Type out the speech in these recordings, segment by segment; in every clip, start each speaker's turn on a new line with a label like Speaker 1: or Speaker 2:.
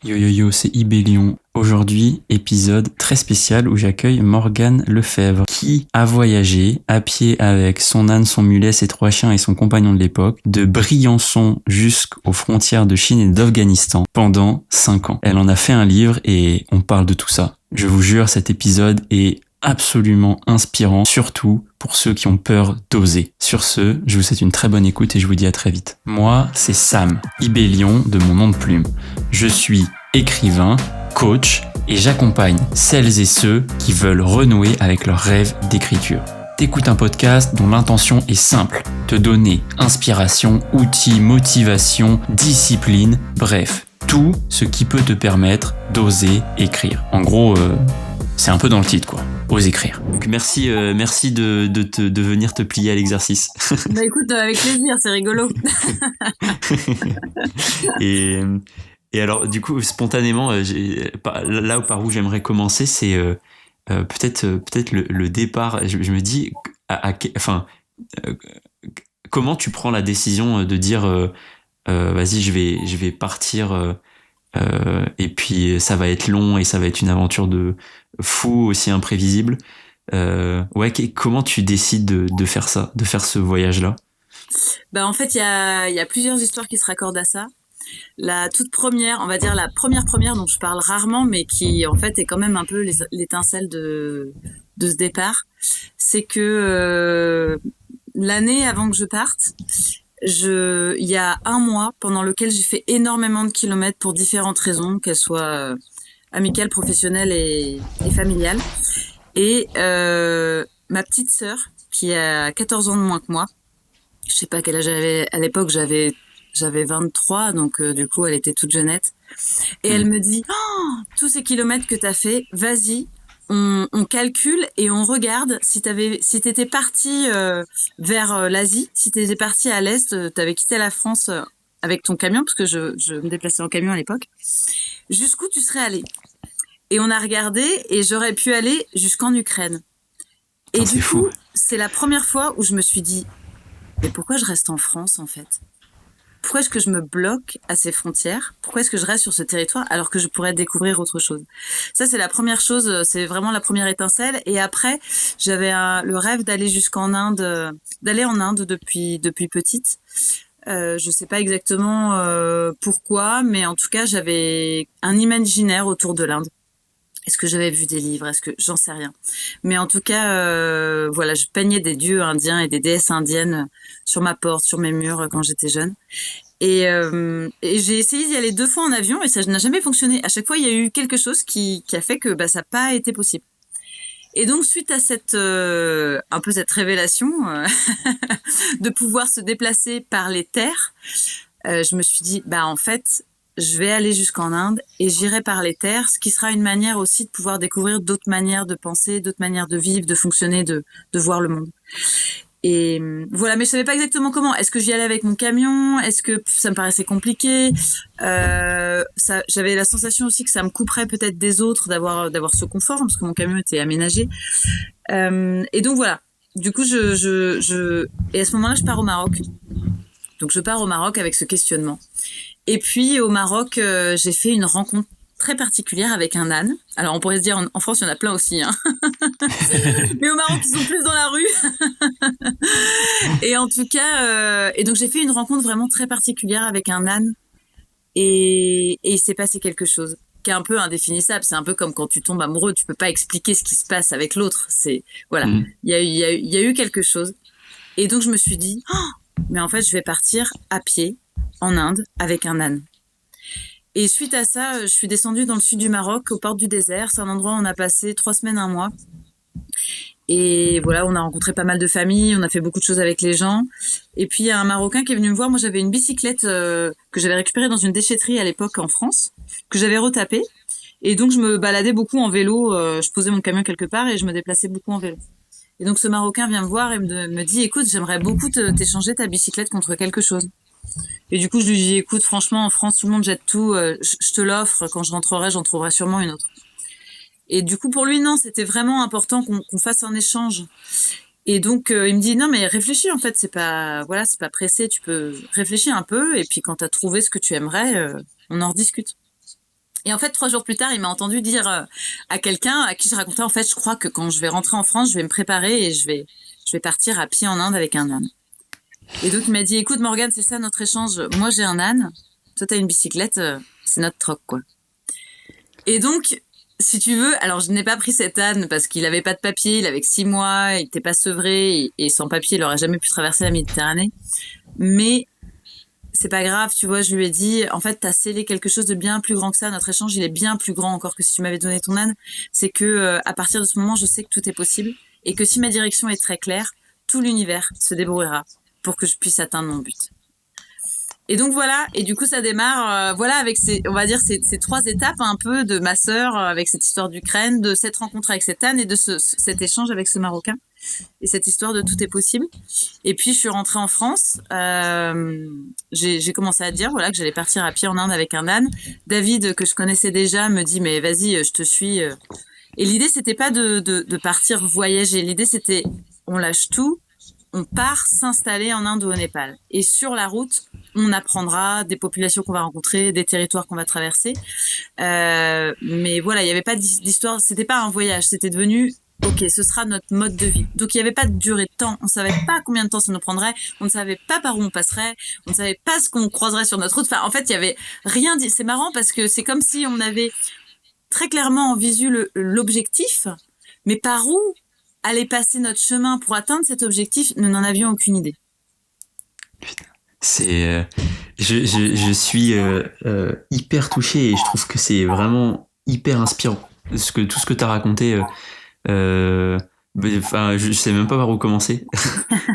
Speaker 1: Yo yo yo, c'est Ibélion. Aujourd'hui, épisode très spécial où j'accueille Morgane Lefebvre, qui a voyagé à pied avec son âne, son mulet, ses 3 chiens et son compagnon de l'époque, de Briançon jusqu'aux frontières de Chine et d'Afghanistan pendant 5 ans. Elle en a fait un livre et on parle de tout ça. Je vous jure, cet épisode est absolument inspirant, surtout pour ceux qui ont peur d'oser. Sur ce, je vous souhaite une très bonne écoute et je vous dis à très vite. Moi, c'est Sam, Ibélion de mon nom de plume. Je suis écrivain, coach et j'accompagne celles et ceux qui veulent renouer avec leur rêve d'écriture. T'écoutes un podcast dont l'intention est simple, te donner inspiration, outils, motivation, discipline, bref, tout ce qui peut te permettre d'oser écrire. En gros, c'est un peu dans le titre quoi, ose écrire. Donc merci de venir te plier à l'exercice.
Speaker 2: Bah écoute, avec plaisir, c'est rigolo.
Speaker 1: Et alors, du coup, spontanément, là par où j'aimerais commencer, c'est peut-être le départ. Je me dis, euh, comment tu prends la décision de dire, vas-y, je vais partir, et puis ça va être long et ça va être une aventure de fou aussi imprévisible. Comment tu décides de faire ça, de faire ce voyage-là?
Speaker 2: Bah en fait, il y a plusieurs histoires qui se raccordent à ça. La toute première, on va dire la première dont je parle rarement, mais qui en fait est quand même un peu l'étincelle de ce départ, c'est que l'année avant que je parte, il y a un mois pendant lequel j'ai fait énormément de kilomètres pour différentes raisons, qu'elles soient amicales, professionnelles et familiales. Et ma petite sœur, qui a 14 ans de moins que moi, je sais pas quel âge j'avais à l'époque, j'avais 23, donc du coup elle était toute jeunette. Et elle me dit, oh, tous ces kilomètres que t'as fait, vas-y, on calcule et on regarde si t'étais parti vers l'Asie, si t'étais parti à l'Est, t'avais quitté la France avec ton camion, parce que je me déplaçais en camion à l'époque, jusqu'où tu serais allé. Et on a regardé et j'aurais pu aller jusqu'en Ukraine. Et
Speaker 1: Putain, c'est
Speaker 2: du
Speaker 1: fou.
Speaker 2: coup, c'est la première fois où je me suis dit, mais pourquoi je reste en France en fait ? Pourquoi est-ce que je me bloque à ces frontières ? Pourquoi est-ce que je reste sur ce territoire alors que je pourrais découvrir autre chose ? Ça, c'est la première chose, c'est vraiment la première étincelle. Et après, j'avais le rêve d'aller jusqu'en Inde, d'aller en Inde depuis petite. Je sais pas exactement pourquoi, mais en tout cas, j'avais un imaginaire autour de l'Inde. Est-ce que j'avais vu des livres ? Est-ce que j'en sais rien. Mais en tout cas, voilà, je peignais des dieux indiens et des déesses indiennes sur ma porte, sur mes murs quand j'étais jeune. Et j'ai essayé d'y aller 2 fois en avion et ça n'a jamais fonctionné. À chaque fois, il y a eu quelque chose qui a fait que ça n'a pas été possible. Et donc, suite à un peu cette révélation de pouvoir se déplacer par les terres, je me suis dit, en fait, je vais aller jusqu'en Inde et j'irai par les terres, ce qui sera une manière aussi de pouvoir découvrir d'autres manières de penser, d'autres manières de vivre, de fonctionner, de voir le monde. Et voilà, mais je savais pas exactement comment. Est-ce que j'y allais avec mon camion ? Est-ce que ça me paraissait compliqué ? J'avais la sensation aussi que ça me couperait peut-être des autres d'avoir ce confort, parce que mon camion était aménagé. Et donc voilà. Du coup, et à ce moment-là, je pars au Maroc. Donc je pars au Maroc avec ce questionnement. Et puis au Maroc, j'ai fait une rencontre très particulière avec un âne. Alors on pourrait se dire en France il y en a plein aussi, hein. Mais au Maroc ils sont plus dans la rue. Et en tout cas, et donc j'ai fait une rencontre vraiment très particulière avec un âne. Et il s'est passé quelque chose qui est un peu indéfinissable. C'est un peu comme quand tu tombes amoureux, tu peux pas expliquer ce qui se passe avec l'autre. C'est voilà, il y a eu quelque chose. Et donc je me suis dit, oh, mais en fait je vais partir à pied en Inde avec un âne. Et suite à ça, je suis descendue dans le sud du Maroc, aux portes du désert. C'est un endroit où on a passé 3 semaines, 1 mois. Et voilà, on a rencontré pas mal de familles, on a fait beaucoup de choses avec les gens. Et puis, il y a un Marocain qui est venu me voir. Moi, j'avais une bicyclette que j'avais récupérée dans une déchetterie à l'époque en France, que j'avais retapée. Et donc, je me baladais beaucoup en vélo. Je posais mon camion quelque part et je me déplaçais beaucoup en vélo. Et donc, ce Marocain vient me voir et me dit, écoute, j'aimerais beaucoup t'échanger ta bicyclette contre quelque chose. Et du coup, je lui dis, écoute, franchement, en France, tout le monde jette tout. Je te l'offre. Quand je rentrerai, j'en trouverai sûrement une autre. Et du coup, pour lui, non, c'était vraiment important qu'on fasse un échange. Et donc, il me dit, non, mais réfléchis, en fait, c'est pas pressé. Tu peux réfléchir un peu. Et puis, quand t'as trouvé ce que tu aimerais, on en rediscute. Et en fait, 3 jours plus tard, il m'a entendu dire à quelqu'un à qui je racontais, en fait, je crois que quand je vais rentrer en France, je vais me préparer et je vais partir à pied en Inde avec un âne. Et donc, il m'a dit, écoute, Morgane, c'est ça notre échange. Moi, j'ai un âne. Toi, t'as une bicyclette. C'est notre troc, quoi. Et donc, si tu veux, alors je n'ai pas pris cet âne parce qu'il avait pas de papier, il avait que 6 mois, il était pas sevré et sans papier, il aurait jamais pu traverser la Méditerranée. Mais c'est pas grave, tu vois, je lui ai dit, en fait, t'as scellé quelque chose de bien plus grand que ça. Notre échange, il est bien plus grand encore que si tu m'avais donné ton âne. C'est que à partir de ce moment, je sais que tout est possible et que si ma direction est très claire, tout l'univers se débrouillera pour que je puisse atteindre mon but. Et donc voilà, et du coup ça démarre, voilà, avec on va dire ces 3 étapes un peu de ma sœur, avec cette histoire d'Ukraine, de cette rencontre avec cet âne et de cet échange avec ce Marocain, et cette histoire de tout est possible. Et puis je suis rentrée en France, j'ai commencé à dire voilà que j'allais partir à pied en Inde avec un âne. David, que je connaissais déjà, me dit mais vas-y, je te suis. Et l'idée c'était pas de partir voyager, l'idée c'était on lâche tout. On part s'installer en Inde ou au Népal. Et sur la route, on apprendra des populations qu'on va rencontrer, des territoires qu'on va traverser. Mais voilà, il n'y avait pas d'histoire, c'était pas un voyage, c'était devenu, ok, ce sera notre mode de vie. Donc il n'y avait pas de durée de temps, on savait pas combien de temps ça nous prendrait, on ne savait pas par où on passerait, on ne savait pas ce qu'on croiserait sur notre route. Enfin, en fait, il y avait rien dit. C'est marrant parce que c'est comme si on avait très clairement en visu l'objectif, mais par où aller passer notre chemin pour atteindre cet objectif, nous n'en avions aucune idée.
Speaker 1: C'est, je suis hyper touché et je trouve que c'est vraiment hyper inspirant. Tout ce que tu as raconté, enfin, je sais même pas par où commencer.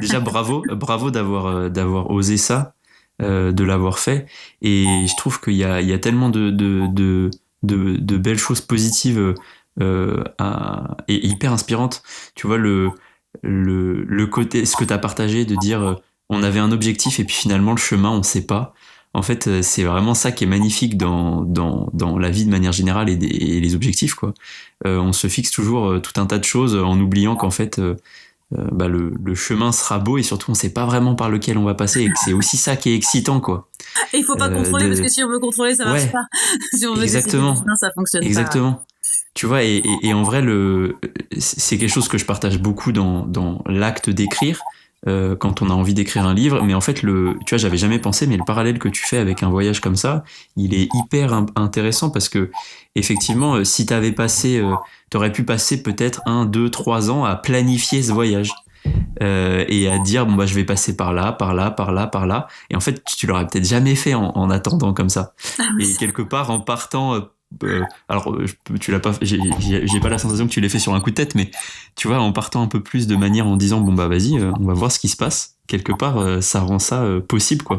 Speaker 1: Déjà, bravo d'avoir osé ça, de l'avoir fait. Et je trouve il y a tellement de belles choses positives et hyper inspirantes. Tu vois, le côté, ce que tu as partagé de dire on avait un objectif et puis finalement le chemin, on sait pas. En fait, c'est vraiment ça qui est magnifique dans la vie de manière générale et les objectifs, quoi. On se fixe toujours tout un tas de choses en oubliant qu'en fait, bah, le chemin sera beau et surtout on sait pas vraiment par lequel on va passer et que c'est aussi ça qui est excitant, quoi.
Speaker 2: Et il faut pas contrôler parce que si on veut contrôler, ça marche pas. Si on veut décider, non, ça fonctionne
Speaker 1: exactement. Pas. Tu vois, et en vrai, c'est quelque chose que je partage beaucoup dans l'acte d'écrire. Quand on a envie d'écrire un livre, mais en fait tu vois, j'avais jamais pensé, mais le parallèle que tu fais avec un voyage comme ça, il est hyper intéressant parce que effectivement, si t'aurais pu passer peut-être 1, 2, 3 ans à planifier ce voyage et à dire bon bah je vais passer par là, par là, par là, par là, et en fait tu l'aurais peut-être jamais fait en attendant comme ça. Et quelque part en partant alors tu l'as pas, j'ai pas la sensation que tu l'aies fait sur un coup de tête, mais tu vois, en partant un peu plus de manière en disant bon bah vas-y, on va voir ce qui se passe. Quelque part, ça rend ça possible, quoi.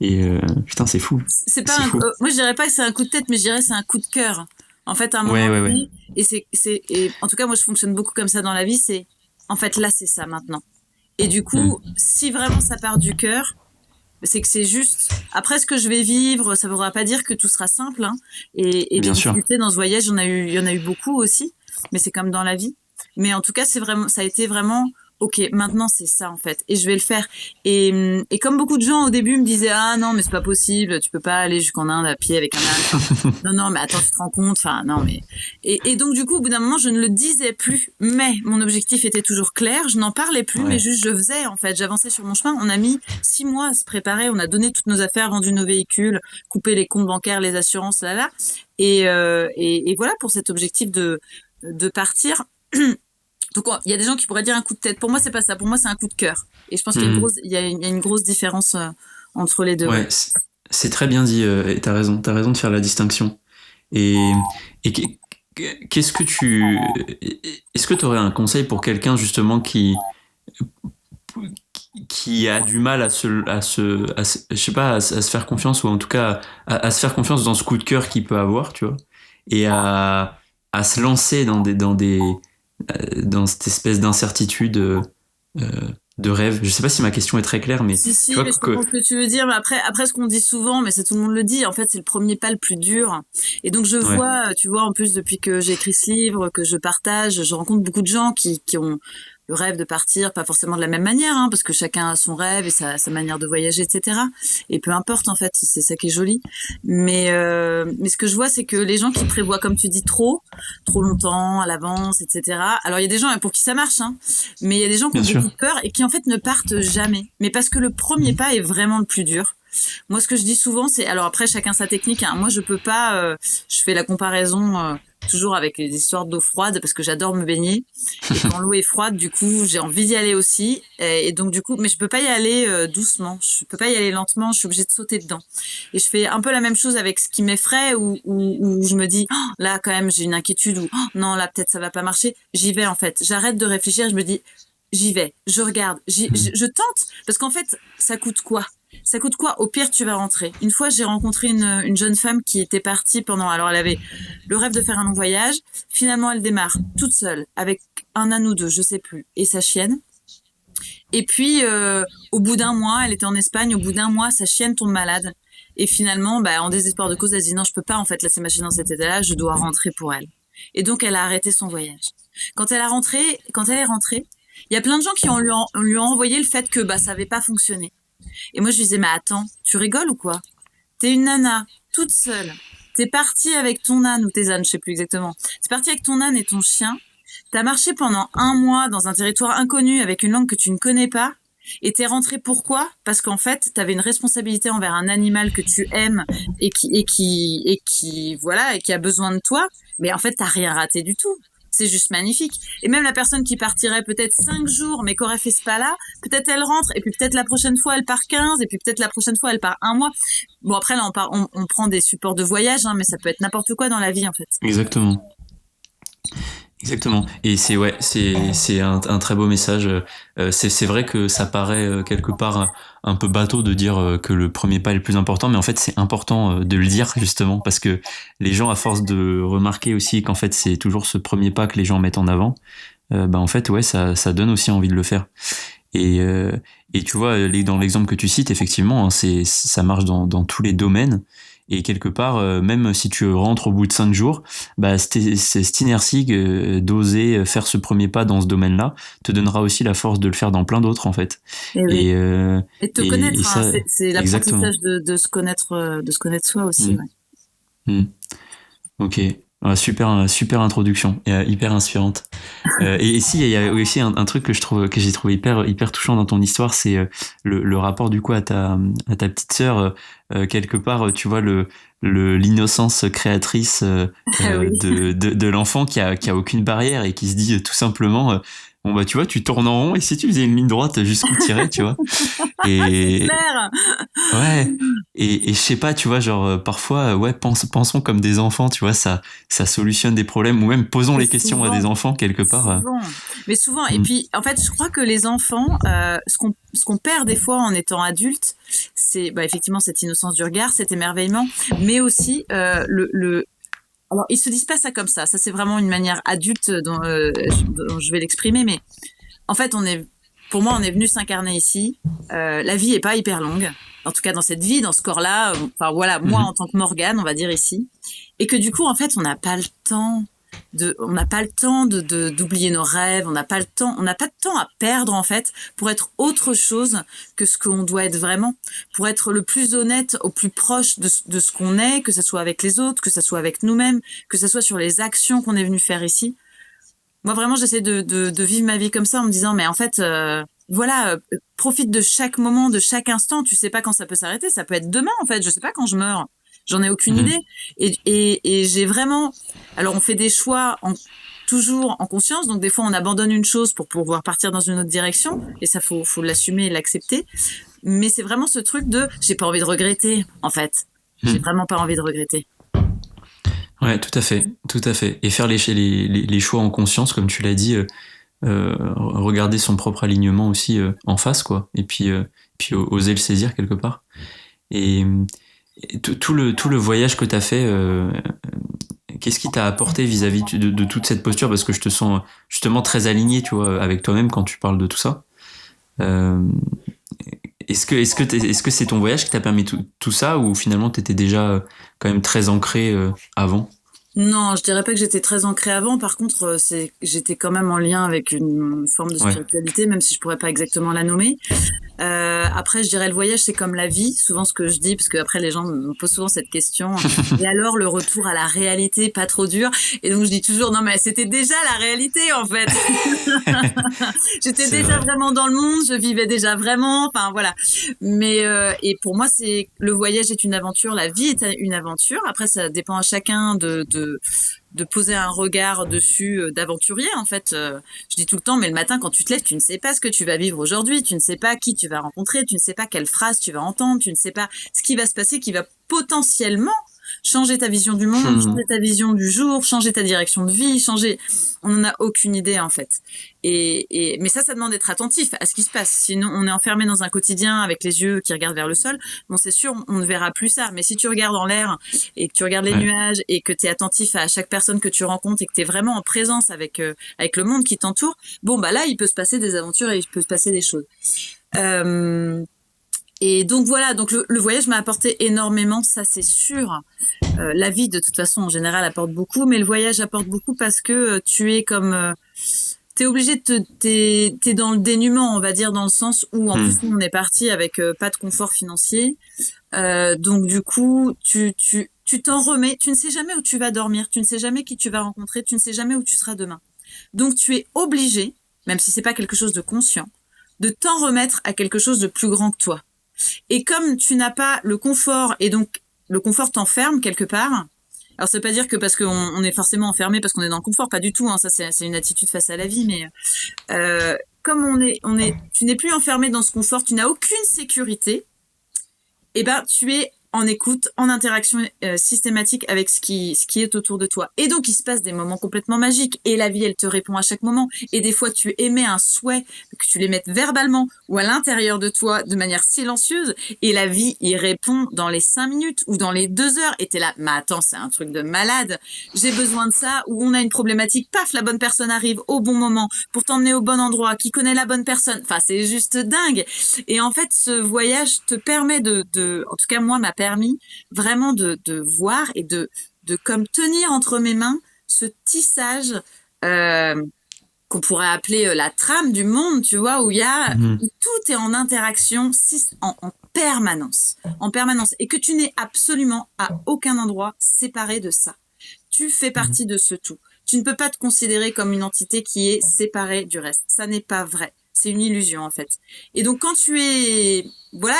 Speaker 1: Et putain, c'est fou.
Speaker 2: C'est pas moi je dirais pas que c'est un coup de tête, mais je dirais c'est un coup de cœur. En fait, à un moment donné, et en tout cas moi je fonctionne beaucoup comme ça dans la vie, c'est en fait là c'est ça maintenant. Et du coup, si vraiment ça part du cœur, c'est que c'est juste. Après, ce que je vais vivre, ça ne voudra pas dire que tout sera simple. Hein. Et des difficultés dans ce voyage, il y en a eu beaucoup aussi. Mais c'est comme dans la vie. Mais en tout cas, ça a été vraiment, ok, maintenant c'est ça en fait. Et je vais le faire. Et comme beaucoup de gens au début me disaient, ah non, mais c'est pas possible, tu peux pas aller jusqu'en Inde à pied avec un âne. Non, mais attends, tu te rends compte. Enfin, non, mais. Et donc, du coup, au bout d'un moment, je ne le disais plus. Mais mon objectif était toujours clair. Je n'en parlais plus, mais juste je faisais en fait. J'avançais sur mon chemin. On a mis 6 mois à se préparer. On a donné toutes nos affaires, vendu nos véhicules, coupé les comptes bancaires, les assurances, là. Et voilà pour cet objectif de partir. Donc, il y a des gens qui pourraient dire un coup de tête. Pour moi, c'est pas ça. Pour moi, c'est un coup de cœur. Et je pense qu'il y a une grosse différence entre les deux.
Speaker 1: Ouais, c'est très bien dit. Et t'as raison de faire la distinction. Et qu'est-ce que est-ce que t'aurais un conseil pour quelqu'un justement qui a du mal à je sais pas, à se faire confiance, ou en tout cas à se faire confiance dans ce coup de cœur qu'il peut avoir, tu vois, et à se lancer dans cette espèce d'incertitude de rêve. Je sais pas si ma question est très claire, mais
Speaker 2: si, tu vois, mais je comprends ce que tu veux dire. Mais après, ce qu'on dit souvent, mais ça tout le monde le dit, en fait, c'est le premier pas le plus dur. Et donc je vois, tu vois, en plus depuis que j'ai écrit ce livre, que je partage, je rencontre beaucoup de gens qui ont le rêve de partir, pas forcément de la même manière, hein, parce que chacun a son rêve et sa manière de voyager, etc. Et peu importe, en fait, c'est ça qui est joli. Mais ce que je vois, c'est que les gens qui prévoient, comme tu dis, trop longtemps, à l'avance, etc. Alors, il y a des gens pour qui ça marche, hein, mais il y a des gens qui
Speaker 1: Bien
Speaker 2: ont
Speaker 1: sûr.
Speaker 2: beaucoup de peur et qui, en fait, ne partent jamais. Mais parce que le premier pas est vraiment le plus dur. Moi, ce que je dis souvent, c'est, alors après, chacun sa technique, hein. Moi, je peux pas, je fais la comparaison, toujours avec les histoires d'eau froide parce que j'adore me baigner. Et quand l'eau est froide, du coup, j'ai envie d'y aller aussi. Et donc, du coup, mais je peux pas y aller doucement. Je peux pas y aller lentement. Je suis obligée de sauter dedans. Et je fais un peu la même chose avec ce qui m'effraie où je me dis, oh, là, quand même, j'ai une inquiétude ou, oh, non, là, peut-être ça va pas marcher. J'y vais, en fait. J'arrête de réfléchir. Je me dis, j'y vais. Je regarde. Je tente. Parce qu'en fait, ça coûte quoi? Ça coûte quoi? Au pire, tu vas rentrer. Une fois, j'ai rencontré une jeune femme qui était partie pendant... Alors, elle avait le rêve de faire un long voyage. Finalement, elle démarre toute seule, avec un âne ou deux, je sais plus, et sa chienne. Et puis, au bout d'un mois, elle était en Espagne. Au bout d'un mois, sa chienne tombe malade. Et finalement, en désespoir de cause, elle se dit non, je peux pas en fait laisser ma chienne dans cet état-là. Je dois rentrer pour elle. Et donc, elle a arrêté son voyage. Quand elle est rentrée, il y a plein de gens qui lui ont envoyé le fait que ça avait pas fonctionné. Et moi, je lui disais, mais attends, tu rigoles ou quoi? T'es une nana, toute seule. T'es partie avec ton âne ou tes ânes, je sais plus exactement. T'es partie avec ton âne et ton chien. T'as marché pendant un mois dans un territoire inconnu avec une langue que tu ne connais pas. Et t'es rentrée pourquoi? Parce qu'en fait, t'avais une responsabilité envers un animal que tu aimes et qui a besoin de toi. Mais en fait, t'as rien raté du tout. C'est juste magnifique. Et même la personne qui partirait peut-être 5 jours, mais qu'aurait fait ce pas-là, peut-être elle rentre, et puis peut-être la prochaine fois elle part 15, et puis peut-être la prochaine fois elle part un mois. Bon, après là, on prend des supports de voyage, hein, mais ça peut être n'importe quoi dans la vie, en fait.
Speaker 1: Exactement. Exactement. Et c'est un très beau message. C'est vrai que ça paraît quelque part un peu bateau de dire que le premier pas est le plus important, mais en fait c'est important de le dire justement parce que les gens à force de remarquer aussi qu'en fait c'est toujours ce premier pas que les gens mettent en avant, en fait ouais ça donne aussi envie de le faire. Et et tu vois dans l'exemple que tu cites effectivement hein, ça marche dans tous les domaines. Et quelque part, même si tu rentres au bout de 5 jours, cette inertie d'oser faire ce premier pas dans ce domaine-là te donnera aussi la force de le faire dans plein d'autres en fait.
Speaker 2: Et oui.
Speaker 1: Et,
Speaker 2: Et de te connaître, hein,
Speaker 1: ça,
Speaker 2: c'est
Speaker 1: exactement.
Speaker 2: l'apprentissage de se connaître soi aussi.
Speaker 1: Mm.
Speaker 2: Ouais.
Speaker 1: Mm. Ok. Ah, super introduction, et, hyper inspirante. Et si il y a aussi un truc que j'ai trouvé hyper touchant dans ton histoire, c'est le rapport du coup à ta petite sœur. Quelque part, tu vois l'innocence créatrice
Speaker 2: Ah oui.
Speaker 1: de l'enfant qui a aucune barrière et qui se dit tout simplement bon bah tu vois tu tournes en rond et si tu faisais une ligne droite jusqu'où tirer tu vois
Speaker 2: C'est
Speaker 1: et
Speaker 2: clair.
Speaker 1: ouais et je sais pas tu vois genre parfois ouais pensons comme des enfants tu vois ça solutionne des problèmes ou même posons
Speaker 2: Et
Speaker 1: les questions à des
Speaker 2: souvent,
Speaker 1: enfants quelque part
Speaker 2: souvent, mais souvent. Et
Speaker 1: mm,
Speaker 2: puis, en fait, je crois que les enfants, ce qu'on perd des fois en étant adulte, c'est effectivement cette innocence du regard, cet émerveillement, mais aussi Alors, ils se disent pas ça comme ça. Ça, c'est vraiment une manière adulte dont je vais l'exprimer. Mais en fait, pour moi, on est venu s'incarner ici. La vie est pas hyper longue. En tout cas, dans cette vie, dans ce corps-là. Enfin, voilà, moi, en
Speaker 1: mhm,
Speaker 2: tant que Morgane, on va dire ici. Et que du coup, en fait, on n'a pas le temps d'oublier nos rêves. On n'a pas de temps à perdre, en fait, pour être autre chose que ce qu'on doit être vraiment. Pour être le plus honnête, au plus proche de ce qu'on est, que ce soit avec les autres, que ce soit avec nous-mêmes, que ce soit sur les actions qu'on est venu faire ici. Moi, vraiment, j'essaie de vivre ma vie comme ça en me disant, mais en fait, voilà, profite de chaque moment, de chaque instant. Tu sais pas quand ça peut s'arrêter. Ça peut être demain, en fait. Je sais pas quand je meurs. J'en ai aucune
Speaker 1: mhm.
Speaker 2: idée. Et j'ai vraiment... Alors, on fait des choix toujours en conscience. Donc, des fois, on abandonne une chose pour pouvoir partir dans une autre direction. Et ça, faut l'assumer et l'accepter. Mais c'est vraiment ce truc de... J'ai pas envie de regretter, en fait. J'ai
Speaker 1: Mhm.
Speaker 2: vraiment pas envie de regretter.
Speaker 1: Ouais, tout à fait. Et faire les choix en conscience, comme tu l'as dit, regarder son propre alignement aussi en face, quoi. Et puis oser le saisir quelque part. Et, et tout le voyage que t'as fait, qu'est-ce qui t'a apporté vis-à-vis de toute cette posture? Parce que je te sens justement très aligné, tu vois, avec toi-même quand tu parles de tout ça. Euh, est-ce que c'est ton voyage qui t'a permis tout ça ou finalement t'étais déjà quand même très ancré avant?
Speaker 2: Non, je dirais pas que j'étais très ancrée avant. Par contre, j'étais quand même en lien avec une forme de
Speaker 1: Ouais.
Speaker 2: spiritualité, même si je pourrais pas exactement la nommer. Après, je dirais le voyage, c'est comme la vie, souvent ce que je dis, parce que après les gens me posent souvent cette question. Et alors le retour à la réalité, pas trop dur. Et donc je dis toujours non mais c'était déjà la réalité en fait. J'étais
Speaker 1: C'est
Speaker 2: déjà
Speaker 1: vrai.
Speaker 2: vraiment dans le monde, je vivais déjà vraiment. Enfin voilà. Mais et pour moi, c'est le voyage est une aventure, la vie est une aventure. Après, ça dépend à chacun de poser un regard dessus d'aventurier en fait. Je dis tout le temps, mais le matin quand tu te lèves, tu ne sais pas ce que tu vas vivre aujourd'hui, tu ne sais pas qui tu vas rencontrer, tu ne sais pas quelle phrase tu vas entendre, tu ne sais pas ce qui va se passer, qui va potentiellement changer ta vision du monde, changer ta vision du jour, changer ta direction de vie, changer. On n'en a aucune idée en fait. Mais ça demande d'être attentif à ce qui se passe. Sinon, on est enfermé dans un quotidien avec les yeux qui regardent vers le sol. Bon, c'est sûr, on ne verra plus ça. Mais si tu regardes en l'air et que tu regardes les
Speaker 1: Ouais.
Speaker 2: nuages et que tu es attentif à chaque personne que tu rencontres et que tu es vraiment en présence avec le monde qui t'entoure, bon, bah là, il peut se passer des aventures et il peut se passer des choses. Et donc voilà, donc le voyage m'a apporté énormément, ça c'est sûr. La vie de toute façon en général apporte beaucoup, mais le voyage apporte beaucoup parce que tu es comme t'es obligé t'es dans le dénuement, on va dire, dans le sens où en plus nous on est parti avec pas de confort financier, donc du coup tu t'en remets, tu ne sais jamais où tu vas dormir, tu ne sais jamais qui tu vas rencontrer, tu ne sais jamais où tu seras demain. Donc tu es obligé, même si c'est pas quelque chose de conscient, de t'en remettre à quelque chose de plus grand que toi. Et comme tu n'as pas le confort, et donc le confort t'enferme quelque part. Alors ça veut pas dire que parce qu'on est forcément enfermé parce qu'on est dans le confort, pas du tout. Hein, ça c'est une attitude face à la vie, mais comme tu n'es plus enfermé dans ce confort, tu n'as aucune sécurité. Eh ben tu es en écoute, en interaction systématique avec ce qui est autour de toi. Et donc, il se passe des moments complètement magiques. Et la vie, elle te répond à chaque moment. Et des fois, tu émets un souhait, que tu l'émettes verbalement ou à l'intérieur de toi de manière silencieuse. Et la vie y répond dans les 5 minutes ou dans les 2 heures. Et t'es là, mais attends, c'est un truc de malade. J'ai besoin de ça. Ou on a une problématique, paf, la bonne personne arrive au bon moment pour t'emmener au bon endroit, qui connaît la bonne personne. Enfin, c'est juste dingue. Et en fait, ce voyage te permet en tout cas, moi, m'a permis vraiment de voir et de comme tenir entre mes mains ce tissage qu'on pourrait appeler la trame du monde, tu vois, où où tout est en interaction en permanence, et que tu n'es absolument à aucun endroit séparé de ça. Tu fais partie de ce tout. Tu ne peux pas te considérer comme une entité qui est séparée du reste. Ça n'est pas vrai. C'est une illusion en fait. Et donc quand tu es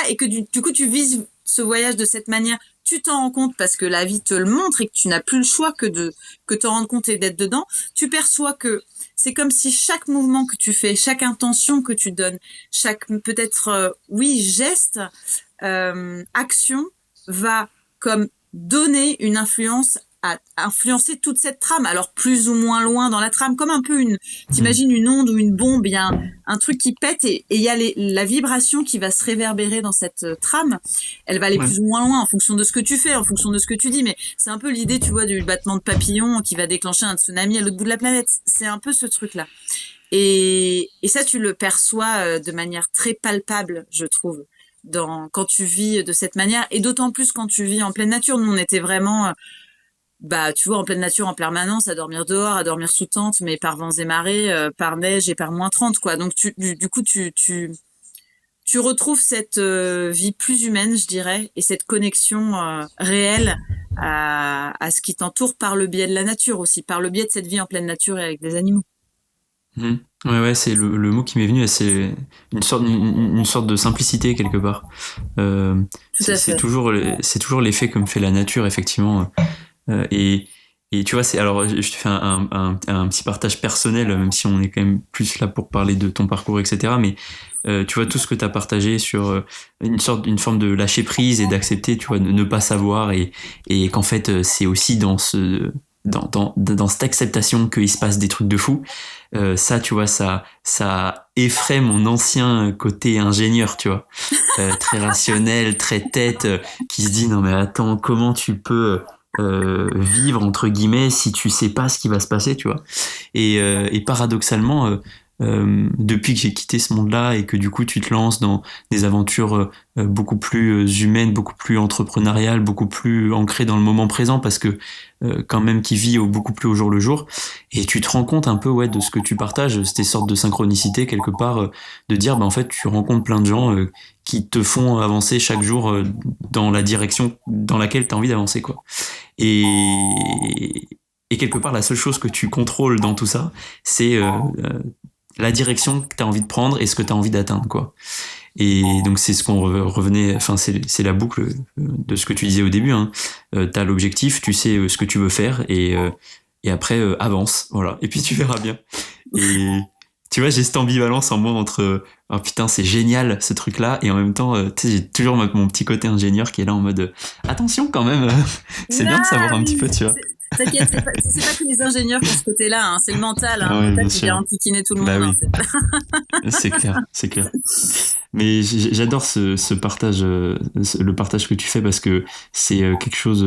Speaker 2: et que du coup tu vises ce voyage de cette manière, tu t'en rends compte parce que la vie te le montre et que tu n'as plus le choix que t'en rendre compte et d'être dedans. Tu perçois que c'est comme si chaque mouvement que tu fais, chaque intention que tu donnes, chaque peut-être geste, action va comme donner une influence à influencer toute cette trame, alors plus ou moins loin dans la trame, comme un peu t'imagines une onde ou une bombe, il y a un truc qui pète et il y a la vibration qui va se réverbérer dans cette trame, elle va aller plus ou moins loin en fonction de ce que tu fais, en fonction de ce que tu dis, mais c'est un peu l'idée, tu vois, du battement de papillon qui va déclencher un tsunami à l'autre bout de la planète, c'est un peu ce truc-là. Et ça, tu le perçois de manière très palpable, je trouve, quand tu vis de cette manière, et d'autant plus quand tu vis en pleine nature. Nous, on était vraiment tu vois, en pleine nature en permanence, à dormir dehors, à dormir sous tente, mais par vents et marées, par neige et par -30, quoi. Donc du coup, tu retrouves cette vie plus humaine, je dirais, et cette connexion réelle à ce qui t'entoure par le biais de la nature aussi, par le biais de cette vie en pleine nature et avec des animaux.
Speaker 1: Ouais, c'est le mot qui m'est venu, c'est une sorte de simplicité quelque part.
Speaker 2: Tout à fait.
Speaker 1: C'est toujours l'effet que me fait la nature, effectivement. Et tu vois, alors je te fais un petit partage personnel, même si on est quand même plus là pour parler de ton parcours, etc. Mais tu vois, tout ce que tu as partagé sur une forme de lâcher prise et d'accepter, tu vois, de ne pas savoir et qu'en fait, c'est aussi dans cette acceptation qu'il se passe des trucs de fou. Ça, tu vois, ça effraie mon ancien côté ingénieur, tu vois, très rationnel, très tête, qui se dit non mais attends, comment tu peux vivre entre guillemets si tu sais pas ce qui va se passer, tu vois. Et paradoxalement, depuis que j'ai quitté ce monde-là et que du coup tu te lances dans des aventures beaucoup plus humaines, beaucoup plus entrepreneuriales, beaucoup plus ancrées dans le moment présent parce que quand même qui vit beaucoup plus au jour le jour et tu te rends compte un peu de ce que tu partages, ces sortes de synchronicité quelque part de dire en fait tu rencontres plein de gens qui te font avancer chaque jour dans la direction dans laquelle tu as envie d'avancer quoi. Et quelque part la seule chose que tu contrôles dans tout ça, c'est la direction que tu as envie de prendre et ce que tu as envie d'atteindre quoi. Et donc c'est ce qu'on revenait, enfin c'est la boucle de ce que tu disais au début. Hein. T'as l'objectif, tu sais ce que tu veux faire et après avance, voilà. Et puis tu verras bien. Et tu vois, j'ai cette ambivalence en moi entre oh putain c'est génial ce truc-là et en même temps tu sais j'ai toujours mon petit côté ingénieur qui est là en mode attention quand même, c'est bien de savoir un petit peu, tu vois.
Speaker 2: T'inquiète, c'est pas que les ingénieurs pour ce côté-là, hein, c'est le mental, hein,
Speaker 1: Ah oui,
Speaker 2: le
Speaker 1: bien
Speaker 2: mental qui vient
Speaker 1: sûr.
Speaker 2: enquiquiner tout le
Speaker 1: Bah
Speaker 2: monde.
Speaker 1: oui,
Speaker 2: Hein,
Speaker 1: c'est clair, c'est clair. Mais j'adore ce partage, le partage que tu fais parce que c'est quelque chose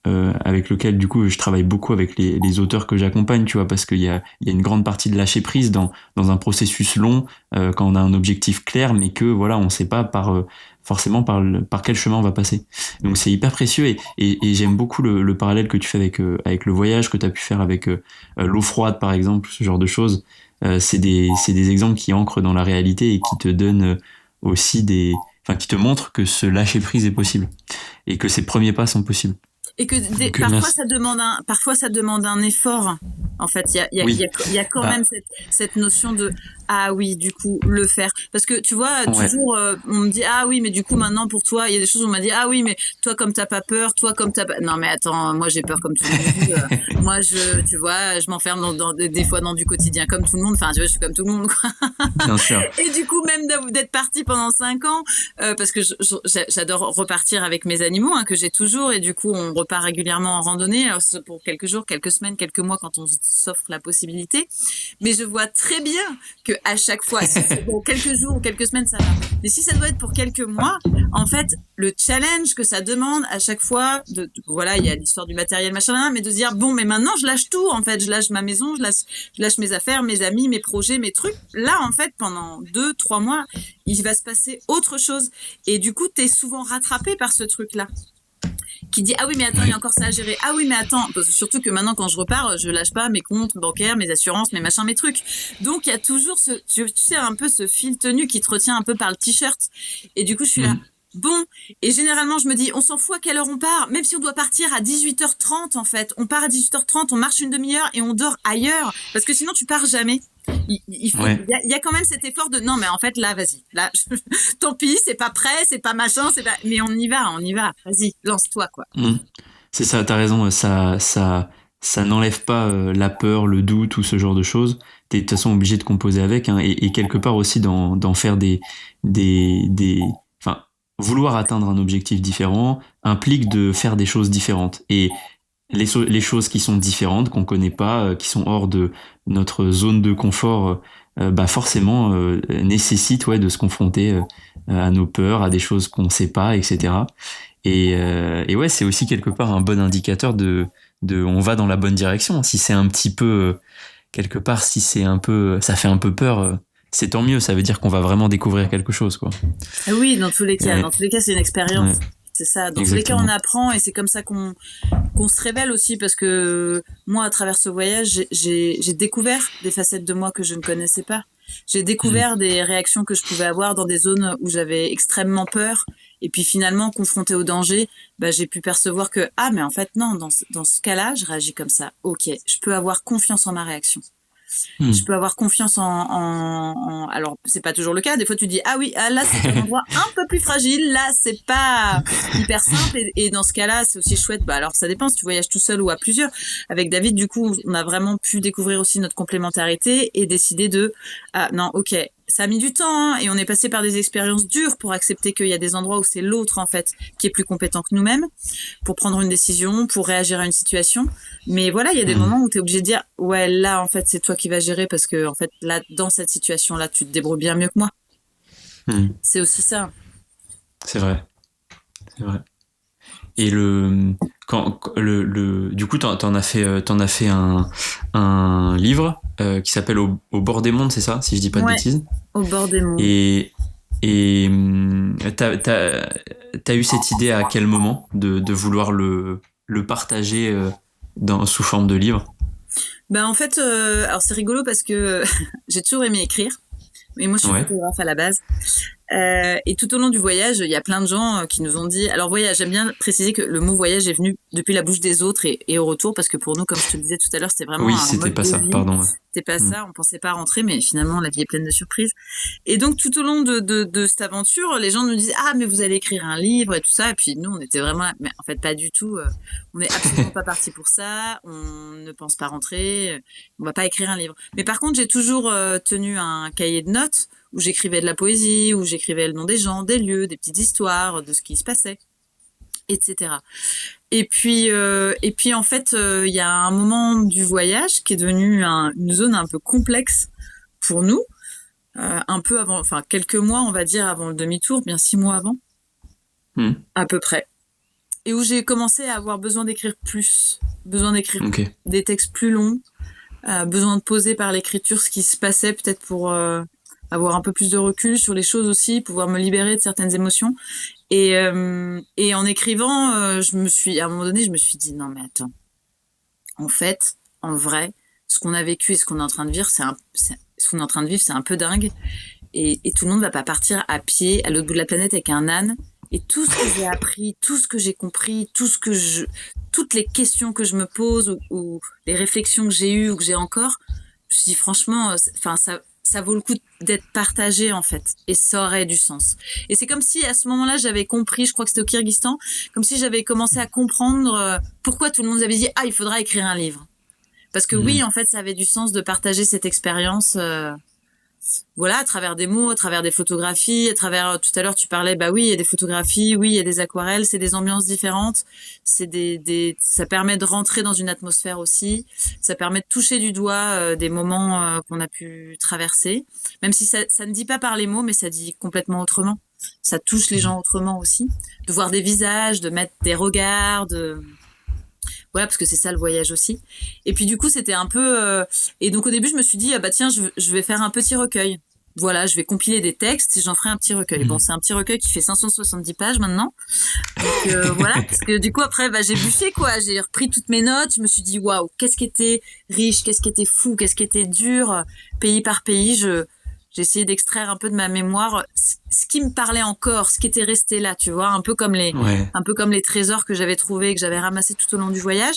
Speaker 1: avec lequel du coup je travaille beaucoup avec les auteurs que j'accompagne, tu vois, parce qu'il y a une grande partie de lâcher prise dans un processus long quand on a un objectif clair, mais que voilà, on sait pas forcément par quel chemin on va passer. Donc c'est hyper précieux et j'aime beaucoup le parallèle que tu fais avec le voyage que tu as pu faire avec l'eau froide par exemple, ce genre de choses. C'est des exemples qui ancrent dans la réalité et qui te donnent aussi enfin, qui te montrent que ce lâcher prise est possible et que ces premiers pas sont possibles.
Speaker 2: et que
Speaker 1: Donc,
Speaker 2: parfois
Speaker 1: merci.
Speaker 2: parfois ça demande un effort. En fait,
Speaker 1: Oui.
Speaker 2: il y a quand
Speaker 1: Bah,
Speaker 2: même cette notion de ah oui, du coup le faire. Parce que tu vois,
Speaker 1: ouais.
Speaker 2: toujours on me dit ah oui, mais du coup maintenant pour toi, il y a des choses où on m'a dit ah oui, mais toi comme t'as pas peur, toi comme t'as pas. Non mais attends, moi j'ai peur comme tout le monde. Moi tu vois, je m'enferme des fois dans du quotidien comme tout le monde. Enfin, tu vois, je suis comme tout le monde. Quoi.
Speaker 1: Bien sûr.
Speaker 2: Et du coup, même d'être partie pendant 5 ans, parce que j'adore repartir avec mes animaux, hein, que j'ai toujours, et du coup, on repart régulièrement en randonnée, alors pour quelques jours, quelques semaines, quelques mois, quand on s'offre la possibilité. Mais je vois très bien que à chaque fois, si c'est pour quelques jours ou quelques semaines, ça va. Mais si ça doit être pour quelques mois, en fait, le challenge que ça demande à chaque fois, voilà, il y a l'histoire du matériel, machin, mais de se dire bon, mais maintenant, je lâche tout, en fait, je lâche ma maison, je lâche mes affaires, mes amis, mes projets, mes trucs. Là, en fait, pendant 2, 3 mois, il va se passer autre chose. Et du coup, t'es souvent rattrapé par ce truc-là qui dit ah oui mais attends il y a
Speaker 1: Ouais.
Speaker 2: encore ça à gérer, ah oui mais attends, parce que surtout que maintenant quand je repars je lâche pas mes comptes bancaires, mes assurances, mes machins, mes trucs, donc il y a toujours tu sais un peu ce fil tenu qui te retient un peu par le t-shirt et du coup je suis là
Speaker 1: Mm.
Speaker 2: bon, et généralement je me dis on s'en fout à quelle heure on part, même si on doit partir à 18h30 en fait, on part à 18h30, on marche une demi-heure et on dort ailleurs parce que sinon tu pars jamais. Il faut,
Speaker 1: Ouais.
Speaker 2: il y a quand même cet effort de non mais en fait là vas-y là tant pis c'est pas prêt, c'est pas machin, c'est pas, mais on y va, vas-y lance-toi quoi.
Speaker 1: Mm. C'est ça, t'as raison. Ça n'enlève pas la peur, le doute ou ce genre de choses. T'es de toute façon obligé de composer avec, hein, et quelque part aussi d'en faire enfin, vouloir atteindre un objectif différent implique de faire des choses différentes. Et les choses qui sont différentes, qu'on connaît pas, qui sont hors de notre zone de confort, bah forcément nécessitent de se confronter à nos peurs, à des choses qu'on sait pas, etc. Et ouais, c'est aussi quelque part un bon indicateur de on va dans la bonne direction. Si c'est un petit peu quelque part, si c'est un peu, ça fait un peu peur, c'est tant mieux. Ça veut dire qu'on va vraiment découvrir quelque chose, quoi.
Speaker 2: Ah oui,
Speaker 1: Ouais,
Speaker 2: dans tous les cas, c'est une
Speaker 1: ouais,
Speaker 2: expérience. C'est ça. Dans tous les cas, on
Speaker 1: exactement.
Speaker 2: apprend et c'est comme ça qu'on se révèle aussi parce que moi, à travers ce voyage, j'ai découvert des facettes de moi que je ne connaissais pas. J'ai
Speaker 1: Mm.
Speaker 2: découvert des réactions que je pouvais avoir dans des zones où j'avais extrêmement peur. Et puis finalement, confrontée au danger, bah, j'ai pu percevoir que, ah, mais en fait, non, dans ce cas-là, je réagis comme ça. Ok, je peux avoir confiance en ma réaction. Je
Speaker 1: Mm.
Speaker 2: peux avoir confiance alors c'est pas toujours le cas, des fois tu dis ah oui, ah là c'est un endroit un peu plus fragile, là c'est pas hyper simple, et dans ce cas-là c'est aussi chouette, bah alors ça dépend si tu voyages tout seul ou à plusieurs. Avec David du coup on a vraiment pu découvrir aussi notre complémentarité et décider de ah non ok, ça a mis du temps hein, et on est passé par des expériences dures pour accepter qu'il y a des endroits où c'est l'autre en fait qui est plus compétent que nous-mêmes pour prendre une décision, pour réagir à une situation. Mais voilà, il y a des
Speaker 1: Mm.
Speaker 2: moments où tu es obligé de dire ouais, là en fait, c'est toi qui vas gérer parce que en fait là dans cette situation là, tu te débrouilles bien mieux que moi.
Speaker 1: Mm.
Speaker 2: C'est aussi ça.
Speaker 1: C'est vrai, c'est vrai. Et le Du coup, t'en as fait un livre qui s'appelle Au bord des mondes, c'est ça, si je dis pas de
Speaker 2: Ouais,
Speaker 1: bêtises.
Speaker 2: au bord des mondes.
Speaker 1: Et t'as eu cette idée à quel moment de vouloir le partager sous forme de livre?
Speaker 2: Ben en fait, alors c'est rigolo parce que j'ai toujours aimé écrire. Mais moi, je suis
Speaker 1: Ouais.
Speaker 2: photographe à la base. Et tout au long du voyage, il y a plein de gens qui nous ont dit. Alors voyage, j'aime bien préciser que le mot voyage est venu depuis la bouche des autres et au retour, parce que pour nous, comme je te le disais tout à l'heure, c'était vraiment
Speaker 1: Oui,
Speaker 2: un
Speaker 1: c'était
Speaker 2: mode
Speaker 1: pas
Speaker 2: de
Speaker 1: ça,
Speaker 2: vie.
Speaker 1: pardon. Ouais.
Speaker 2: C'était pas
Speaker 1: Hmm.
Speaker 2: ça, on pensait pas rentrer, mais finalement, la vie est pleine de surprises. Et donc, tout au long de cette aventure, les gens nous disent ah mais vous allez écrire un livre et tout ça. Et puis nous, on était vraiment, mais en fait pas du tout. On n'est absolument pas parti pour ça. On ne pense pas rentrer. On va pas écrire un livre. Mais par contre, j'ai toujours tenu un cahier de notes où j'écrivais de la poésie, où j'écrivais le nom des gens, des lieux, des petites histoires, de ce qui se passait, etc. Et puis en fait, il y a un moment du voyage qui est devenu une zone un peu complexe pour nous, un peu avant, enfin quelques mois, on va dire, avant le demi-tour, bien 6 mois avant,
Speaker 1: Hmm.
Speaker 2: à peu près, et où j'ai commencé à avoir besoin d'écrire plus, besoin d'écrire
Speaker 1: Ok.
Speaker 2: des textes plus longs, besoin de poser par l'écriture ce qui se passait, peut-être pour avoir un peu plus de recul sur les choses aussi, pouvoir me libérer de certaines émotions. Et en écrivant, à un moment donné, je me suis dit non mais attends, en fait, en vrai, ce qu'on a vécu et ce qu'on est en train de vivre, ce qu'on est en train de vivre, c'est un peu dingue. Et tout le monde va pas partir à pied à l'autre bout de la planète avec un âne. Et tout ce que j'ai appris, tout ce que j'ai compris, toutes les questions que je me pose ou les réflexions que j'ai eues ou que j'ai encore, je me suis dit franchement, enfin ça vaut le coup d'être partagé en fait, et ça aurait du sens. Et c'est comme si à ce moment-là j'avais compris, je crois que c'était au Kyrgyzstan, comme si j'avais commencé à comprendre pourquoi tout le monde avait dit ah il faudra écrire un livre, parce que
Speaker 1: Hmm.
Speaker 2: oui en fait ça avait du sens de partager cette expérience. Voilà, à travers des mots, à travers des photographies, à travers, tout à l'heure tu parlais, bah oui, il y a des photographies, oui, il y a des aquarelles, c'est des ambiances différentes, ça permet de rentrer dans une atmosphère aussi, ça permet de toucher du doigt des moments qu'on a pu traverser, même si ça ne dit pas par les mots, mais ça dit complètement autrement. Ça touche les gens autrement aussi, de voir des visages, de mettre des regards, voilà, parce que c'est ça le voyage aussi. Et puis du coup, c'était un peu... Et donc au début, je me suis dit, ah bah tiens, je vais faire un petit recueil. Voilà, je vais compiler des textes et j'en ferai un petit recueil. Bon,
Speaker 1: Hmm.
Speaker 2: c'est un petit recueil qui fait 570 pages maintenant. Donc voilà, parce que du coup après, bah, j'ai bûché quoi. J'ai repris toutes mes notes. Je me suis dit, waouh, qu'est-ce qui était riche, qu'est-ce qui était fou, qu'est-ce qui était dur, pays par pays. J'ai essayé d'extraire un peu de ma mémoire ce qui me parlait encore, ce qui était resté là, tu vois,
Speaker 1: Ouais.
Speaker 2: un peu comme les trésors que j'avais trouvés, que j'avais ramassés tout au long du voyage.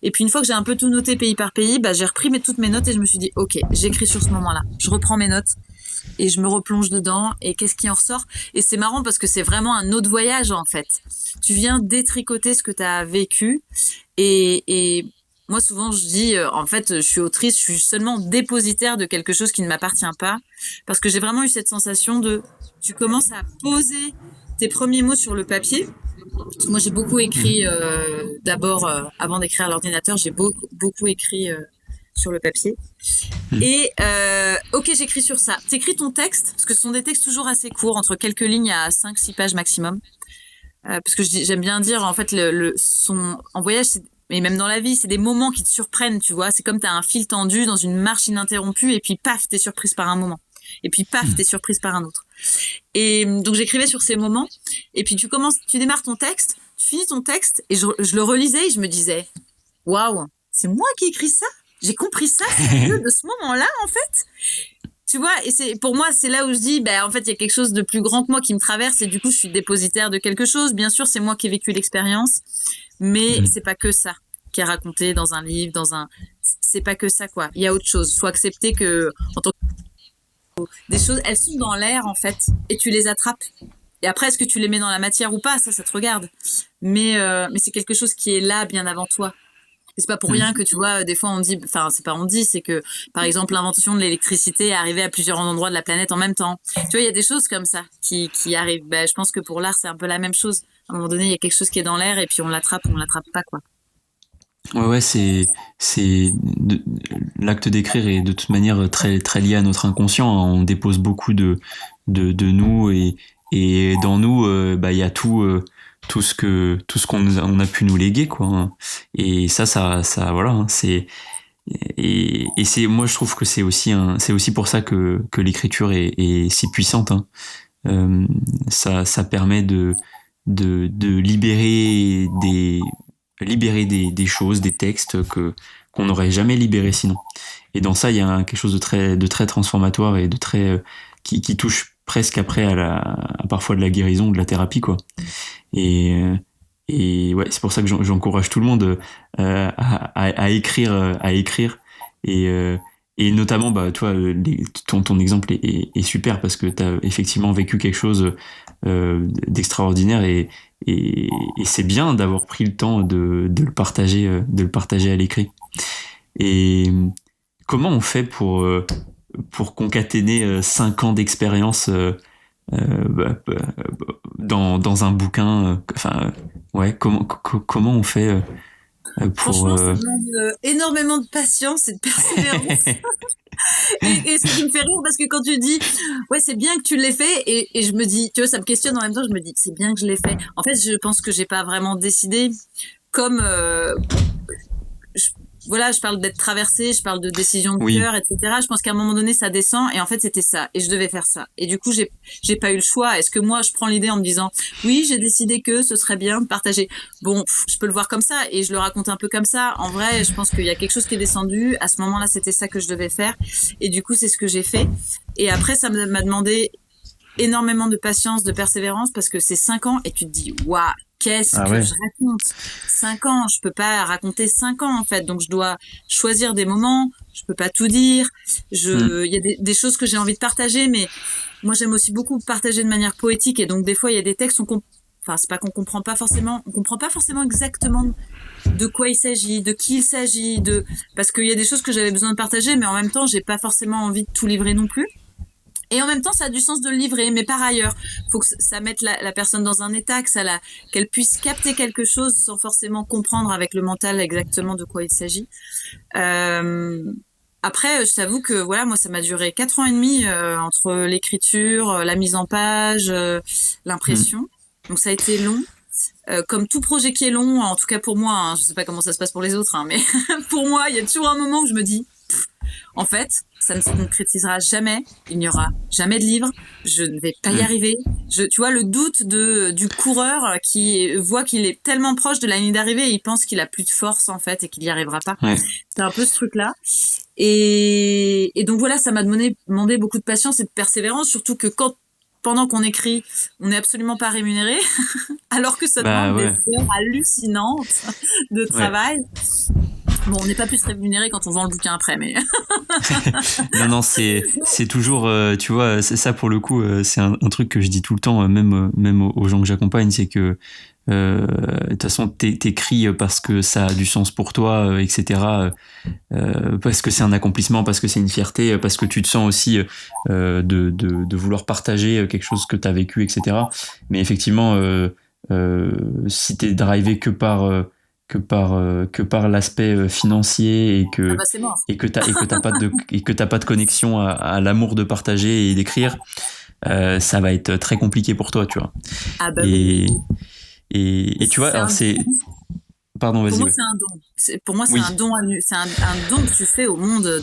Speaker 2: Et puis une fois que j'ai un peu tout noté pays par pays, bah j'ai repris toutes mes notes et je me suis dit ok, j'écris sur ce moment-là. Je reprends mes notes et je me replonge dedans et qu'est-ce qui en ressort. Et c'est marrant parce que c'est vraiment un autre voyage en fait. Tu viens détricoter ce que tu as vécu et moi souvent je dis en fait je suis autrice, je suis seulement dépositaire de quelque chose qui ne m'appartient pas parce que j'ai vraiment eu cette sensation de tu commences à poser tes premiers mots sur le papier. Moi, j'ai beaucoup
Speaker 1: Hmm.
Speaker 2: écrit d'abord, avant d'écrire à l'ordinateur, j'ai beaucoup écrit sur le papier.
Speaker 1: Hmm.
Speaker 2: Et ok, j'écris sur ça. T'écris ton texte, parce que ce sont des textes toujours assez courts, entre quelques lignes à 5-6 pages maximum. Parce que j'aime bien dire, en fait, en voyage, mais même dans la vie, c'est des moments qui te surprennent, tu vois. C'est comme t'as un fil tendu dans une marche ininterrompue, et puis paf, t'es surprise par un moment. Et puis paf, t'es surprise par un autre. Et donc j'écrivais sur ces moments. Et puis tu démarres ton texte, tu finis ton texte, et je le relisais et je me disais, waouh, c'est moi qui écris ça. J'ai compris ça, sérieux, de ce moment-là, en fait. Tu vois, et pour moi, c'est là où je dis, en fait, il y a quelque chose de plus grand que moi qui me traverse, et du coup, je suis dépositaire de quelque chose. Bien sûr, c'est moi qui ai vécu l'expérience, mais
Speaker 1: Hmm.
Speaker 2: c'est pas que ça qui est raconté dans un livre, c'est pas que ça, quoi. Il y a autre chose. Faut accepter que, en tant des choses, elles sont dans l'air en fait, et tu les attrapes. Et après, est-ce que tu les mets dans la matière ou pas, ça te regarde. Mais c'est quelque chose qui est là bien avant toi. Et c'est pas pour rien
Speaker 1: Hmm.
Speaker 2: que tu vois, des fois on dit, enfin c'est pas on dit, c'est que par exemple l'invention de l'électricité est arrivée à plusieurs endroits de la planète en même temps. Tu vois, il y a des choses comme ça qui arrivent. Je pense que pour l'art c'est un peu la même chose. À un moment donné, il y a quelque chose qui est dans l'air et puis on l'attrape pas quoi.
Speaker 1: Ouais, ouais, l'acte d'écrire est de toute manière très, très lié à notre inconscient. On dépose beaucoup de nous et dans nous, bah, il y a tout ce on a pu nous léguer, quoi, hein. Et ça voilà, hein, et c'est, moi je trouve que c'est aussi pour ça que l'écriture est si puissante, hein. Ça permet de libérer des choses, des textes qu'on n'aurait jamais libérés sinon. Et dans ça, il y a quelque chose de très transformatoire et de très, qui touche presque après à parfois de la guérison, de la thérapie, quoi. Et, et ouais, c'est pour ça que j'encourage tout le monde à écrire, et, euh, et notamment, bah, toi, ton exemple est super parce que t'as effectivement vécu quelque chose d'extraordinaire, et c'est bien d'avoir pris le temps de le partager à l'écrit. Et comment on fait pour concaténer 5 ans d'expérience dans un bouquin, ouais, comment on fait pour
Speaker 2: Franchement, ça demande énormément de patience et de persévérance. Et ce qui me fait rire, parce que quand tu dis, ouais, c'est bien que tu l'aies fait, et je me dis, tu vois, ça me questionne en même temps, je me dis, c'est bien que je l'ai fait. En fait, je pense que j'ai pas vraiment décidé, comme, je- voilà, je parle d'être traversée, je parle de décision de
Speaker 1: oui,
Speaker 2: cœur, etc. Je pense qu'à un moment donné, ça descend, et en fait, c'était ça, et je devais faire ça. Et du coup, j'ai pas eu le choix. Est-ce que moi, je prends l'idée en me disant, oui, j'ai décidé que ce serait bien de partager. Bon, je peux le voir comme ça, et je le raconte un peu comme ça. En vrai, je pense qu'il y a quelque chose qui est descendu. À ce moment-là, c'était ça que je devais faire, et du coup, c'est ce que j'ai fait. Et après, ça m'a demandé énormément de patience, de persévérance, parce que c'est 5 ans, et tu te dis, waouh, qu'est-ce
Speaker 1: ah
Speaker 2: que
Speaker 1: ouais,
Speaker 2: je raconte? 5 ans, je peux pas raconter 5 ans, en fait. Donc, je dois choisir des moments, je peux pas tout dire.
Speaker 1: hmm,
Speaker 2: Il y a des choses que j'ai envie de partager, mais moi, j'aime aussi beaucoup partager de manière poétique, et donc, des fois, il y a des textes, enfin, c'est pas qu'on comprend pas forcément, on comprend pas forcément exactement de quoi il s'agit, de qui il s'agit, parce qu'il y a des choses que j'avais besoin de partager, mais en même temps, j'ai pas forcément envie de tout livrer non plus. Et en même temps, ça a du sens de le livrer, mais par ailleurs, faut que ça mette la personne dans un état, qu'elle puisse capter quelque chose sans forcément comprendre avec le mental exactement de quoi il s'agit. Euh, Après, je t'avoue que voilà, moi, ça m'a duré 4 ans et demi entre l'écriture, la mise en page,
Speaker 1: hmm.
Speaker 2: l'impression. Donc ça a été long. Comme tout projet qui est long, en tout cas pour moi, hein, je sais pas comment ça se passe pour les autres, hein, mais pour moi, il y a toujours un moment où je me dis, en fait, ça ne se concrétisera jamais. Il n'y aura jamais de livre. Je ne vais pas y
Speaker 1: Hmm.
Speaker 2: arriver. Tu vois, le doute du coureur qui voit qu'il est tellement proche de la ligne d'arrivée et il pense qu'il a plus de force, en fait, et qu'il n'y arrivera pas.
Speaker 1: Ouais.
Speaker 2: C'est un peu ce truc-là. Et donc voilà, ça m'a demandé beaucoup de patience et de persévérance, surtout que pendant qu'on écrit, on n'est absolument pas rémunéré, alors que ça
Speaker 1: Bah
Speaker 2: demande des
Speaker 1: ouais,
Speaker 2: heures hallucinantes de
Speaker 1: ouais.
Speaker 2: travail. Bon, on n'est pas plus rémunéré quand on vend le bouquin après, mais
Speaker 1: Non, non, c'est toujours, tu vois, c'est ça pour le coup, c'est un truc que je dis tout le temps, même aux gens que j'accompagne, c'est que de toute façon, t'écris parce que ça a du sens pour toi, etc. Parce que c'est un accomplissement, parce que c'est une fierté, parce que tu te sens aussi de vouloir partager quelque chose que t'as vécu, etc. Mais effectivement, si t'es drivé que par l'aspect financier,
Speaker 2: ah bah c'est mort.
Speaker 1: et que t'as pas de connexion à l'amour de partager et d'écrire, ça va être très compliqué pour toi, tu vois.
Speaker 2: Ah bah oui.
Speaker 1: Et et tu vois,
Speaker 2: C'est
Speaker 1: alors
Speaker 2: un
Speaker 1: c'est,
Speaker 2: don.
Speaker 1: pardon,
Speaker 2: Pour
Speaker 1: vas-y,
Speaker 2: moi,
Speaker 1: ouais.
Speaker 2: c'est un don. Pour moi, c'est un
Speaker 1: Oui.
Speaker 2: don c'est un don que tu fais au monde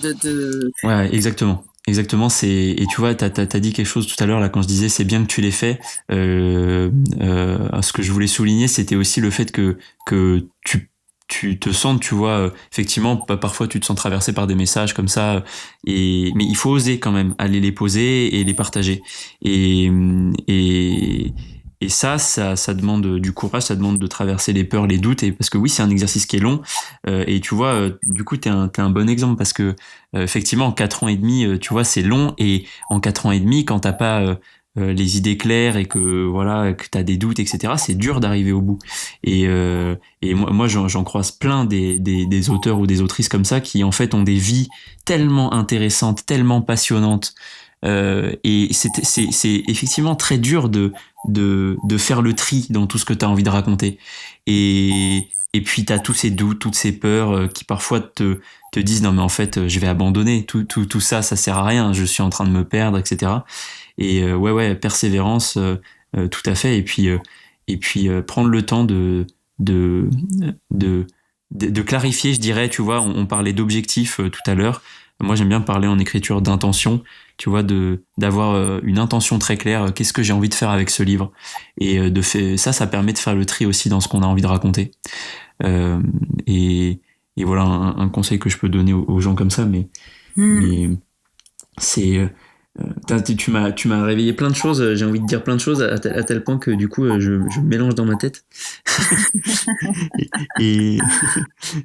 Speaker 1: Ouais, exactement. Exactement, et tu vois, t'as dit quelque chose tout à l'heure, là, quand je disais c'est bien que tu l'aies fait. Ce que je voulais souligner, c'était aussi le fait que tu te sens, tu vois, effectivement, parfois tu te sens traversé par des messages comme ça, mais il faut oser quand même aller les poser et les partager. Et, et, et ça demande du courage, ça demande de traverser les peurs, les doutes, et parce que oui, c'est un exercice qui est long, et tu vois, du coup, t'es un bon exemple parce que effectivement, 4 ans et demi, tu vois, c'est long. Et en 4 ans et demi, quand t'as pas les idées claires et que voilà, que t'as des doutes, etc., c'est dur d'arriver au bout. Et moi j'en croise plein des auteurs ou des autrices comme ça qui en fait ont des vies tellement intéressantes, tellement passionnantes. Et c'est effectivement très dur de faire le tri dans tout ce que t'as envie de raconter. Et puis t'as tous ces doutes, toutes ces peurs qui parfois te disent non mais en fait je vais abandonner tout ça, ça sert à rien, je suis en train de me perdre, etc. Et ouais, persévérance, tout à fait. et puis prendre le temps de, de, de clarifier, je dirais, tu vois, on parlait d'objectifs tout à l'heure. Moi, j'aime bien parler en écriture d'intention, tu vois, d'avoir une intention très claire. Qu'est-ce que j'ai envie de faire avec ce livre? Et ça permet de faire le tri aussi dans ce qu'on a envie de raconter. Euh, et, et voilà un conseil que je peux donner aux gens comme ça, mais c'est tu m'as réveillé plein de choses. J'ai envie de dire plein de choses à tel point que du coup je me mélange dans ma tête. et, et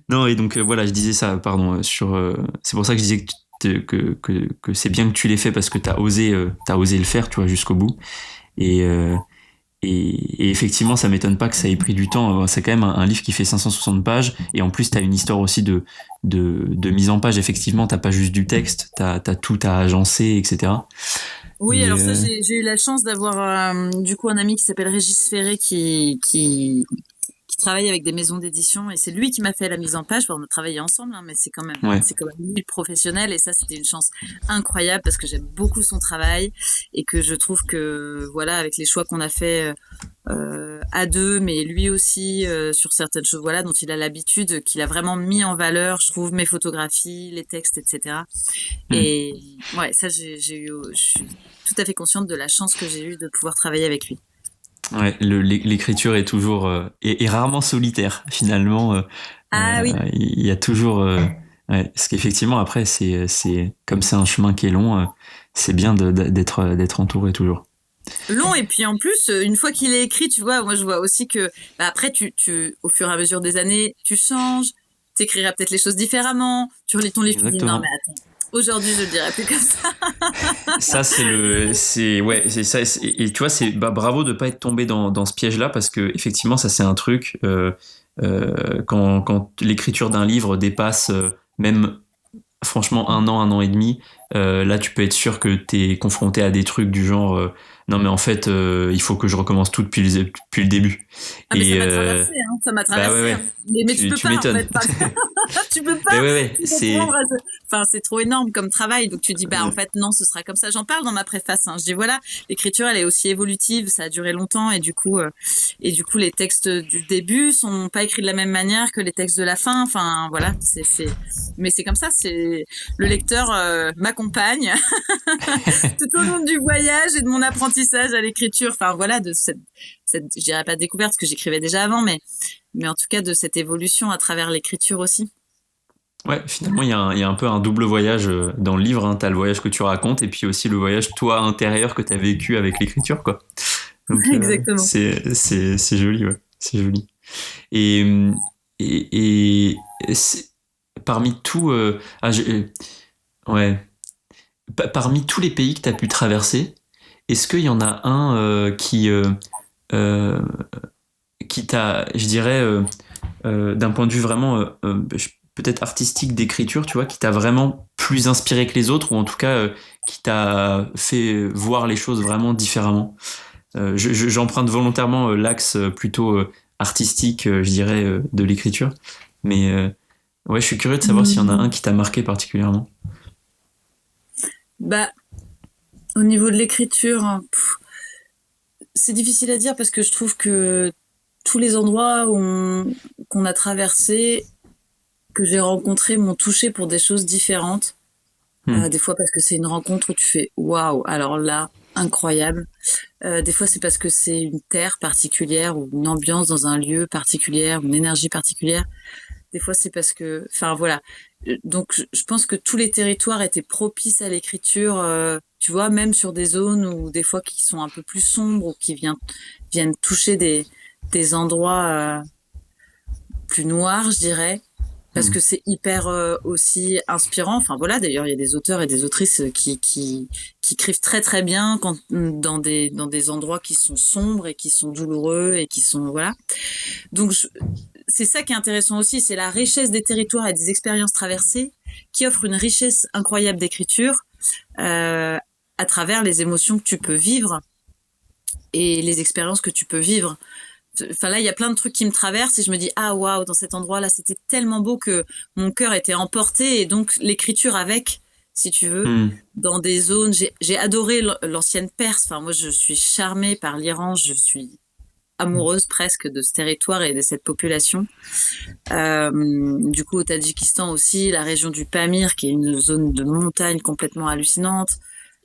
Speaker 1: non et donc voilà, je disais ça, pardon, c'est pour ça que je disais que c'est bien que tu l'aies fait parce que t'as osé le faire, tu vois, jusqu'au bout. Et, euh, et effectivement, ça m'étonne pas que ça ait pris du temps. C'est quand même un livre qui fait 560 pages. Et en plus, t'as une histoire aussi de mise en page. Effectivement, t'as pas juste du texte, t'as tout à agencer, etc.
Speaker 2: Oui,
Speaker 1: Mais
Speaker 2: alors ça, j'ai eu la chance d'avoir du coup un ami qui s'appelle Régis Ferré qui travaille avec des maisons d'édition et c'est lui qui m'a fait la mise en page. Bon, on a travaillé ensemble, hein, mais
Speaker 1: ouais.
Speaker 2: c'est quand même lui le professionnel et ça c'était une chance incroyable parce que j'aime beaucoup son travail et que je trouve que voilà avec les choix qu'on a fait à deux, mais lui aussi sur certaines choses voilà dont il a l'habitude, qu'il a vraiment mis en valeur, je trouve mes photographies, les textes, etc.
Speaker 1: Hmm.
Speaker 2: Et ouais, ça je suis tout à fait consciente de la chance que j'ai eue de pouvoir travailler avec lui.
Speaker 1: Ouais, l'écriture est toujours est rarement solitaire finalement.
Speaker 2: Ah oui.
Speaker 1: Il y a toujours ouais, parce qu'effectivement après c'est comme c'est un chemin qui est long, c'est bien d'être entouré toujours.
Speaker 2: Long et puis en plus une fois qu'il est écrit tu vois moi je vois aussi que bah, après tu au fur et à mesure des années tu changes, t'écriras peut-être les choses différemment, tu relis ton livre tu dis non mais
Speaker 1: Exactement.
Speaker 2: attends aujourd'hui je le dirais plus comme ça.
Speaker 1: Ça c'est ouais c'est ça et tu vois c'est bravo de pas être tombé dans ce piège-là parce que effectivement ça c'est un truc quand l'écriture d'un livre dépasse même franchement un an et demi, là tu peux être sûr que t'es confronté à des trucs du genre non mais en fait il faut que je recommence tout depuis le début.
Speaker 2: Ah mais ça
Speaker 1: Et
Speaker 2: m'a traversé hein, ça m'a
Speaker 1: bah ouais
Speaker 2: traversé hein.
Speaker 1: ouais
Speaker 2: Mais tu peux
Speaker 1: tu
Speaker 2: pas en
Speaker 1: m'étonnes.
Speaker 2: fait. Enfin, tu peux
Speaker 1: Mais
Speaker 2: pas
Speaker 1: ouais ouais
Speaker 2: te
Speaker 1: c'est
Speaker 2: prendre enfin c'est trop énorme comme travail donc tu dis bah en fait non ce sera comme ça, j'en parle dans ma préface hein. Je dis voilà l'écriture elle est aussi évolutive, ça a duré longtemps et du coup les textes du début sont pas écrits de la même manière que les textes de la fin, enfin voilà c'est mais c'est comme ça, c'est le lecteur m'accompagne tout au long du voyage et de mon apprentissage à l'écriture, enfin voilà de cette je dirais pas découverte parce que j'écrivais déjà avant mais en tout cas de cette évolution à travers l'écriture aussi.
Speaker 1: ouais, finalement, il y a un peu un double voyage dans le livre. Hein. T'as le voyage que tu racontes et puis aussi le voyage toi intérieur que t'as vécu avec l'écriture, quoi. Donc
Speaker 2: Exactement.
Speaker 1: c'est joli, ouais, c'est joli. Et parmi tout, ouais, parmi tous les pays que t'as pu traverser, est-ce qu'il y en a un euh, qui t'a, je dirais, d'un point de vue vraiment peut-être artistique d'écriture, tu vois, qui t'a vraiment plus inspiré que les autres, ou en tout cas qui t'a fait voir les choses vraiment différemment. J'emprunte volontairement l'axe plutôt artistique, je dirais, de l'écriture, mais ouais, je suis curieux de savoir s'il y en a un
Speaker 2: Mmh.
Speaker 1: qui t'a marqué particulièrement.
Speaker 2: Bah, au niveau de l'écriture, hein, c'est difficile à dire parce que je trouve que tous les endroits qu'on a traversés, que j'ai rencontrés, m'ont touché pour des choses différentes.
Speaker 1: Hmm.
Speaker 2: Des fois parce que c'est une rencontre où tu fais waouh, alors là, incroyable. Des fois c'est parce que c'est une terre particulière ou une ambiance dans un lieu particulier, une énergie particulière. Des fois c'est parce que, enfin voilà. Donc je pense que tous les territoires étaient propices à l'écriture. Tu vois, même sur des zones où des fois qui sont un peu plus sombres ou qui viennent toucher des endroits plus noirs, je dirais parce
Speaker 1: Hmm.
Speaker 2: que c'est hyper aussi inspirant. Enfin voilà, d'ailleurs il y a des auteurs et des autrices qui écrivent très très bien quand dans des endroits qui sont sombres et qui sont douloureux et qui sont voilà. Donc c'est ça qui est intéressant aussi, c'est la richesse des territoires et des expériences traversées qui offrent une richesse incroyable d'écriture euh, à travers les émotions que tu peux vivre et les expériences que tu peux vivre. Enfin là, il y a plein de trucs qui me traversent et je me dis ah waouh, dans cet endroit-là, c'était tellement beau que mon cœur était emporté et donc l'écriture avec, si tu veux,
Speaker 1: Hmm.
Speaker 2: dans des zones. J'ai adoré l'ancienne Perse. Enfin moi, je suis charmée par l'Iran. Je suis amoureuse presque de ce territoire et de cette population. Du coup, au Tadjikistan aussi, la région du Pamir, qui est une zone de montagne complètement hallucinante,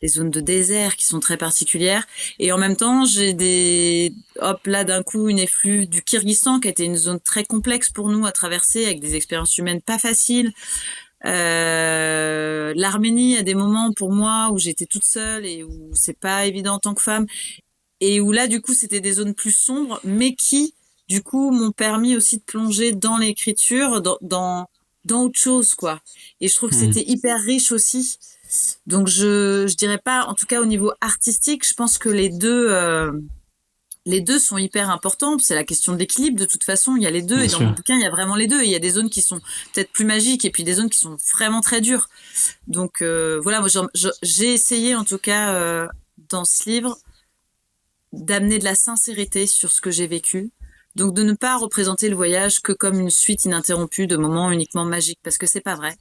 Speaker 2: les zones de désert qui sont très particulières. Et en même temps, là d'un coup, une effluve du Kyrgyzstan, qui a été une zone très complexe pour nous à traverser, avec des expériences humaines pas faciles. L'Arménie, à des moments pour moi où j'étais toute seule et où c'est pas évident en tant que femme, et où là, du coup, c'était des zones plus sombres, mais qui, du coup, m'ont permis aussi de plonger dans l'écriture, dans autre chose, quoi. Et je trouve que c'était hyper riche aussi. Donc je dirais pas, en tout cas au niveau artistique, je pense que les deux sont hyper importants. C'est la question de l'équilibre. De toute façon, il y a les deux.
Speaker 1: Bien
Speaker 2: Et dans
Speaker 1: sûr.
Speaker 2: mon bouquin, il y a vraiment les deux. Et il y a des zones qui sont peut-être plus magiques et puis des zones qui sont vraiment très dures. Donc voilà, moi j'ai essayé en tout cas dans ce livre d'amener de la sincérité sur ce que j'ai vécu. Donc de ne pas représenter le voyage que comme une suite ininterrompue de moments uniquement magiques, parce que c'est pas vrai.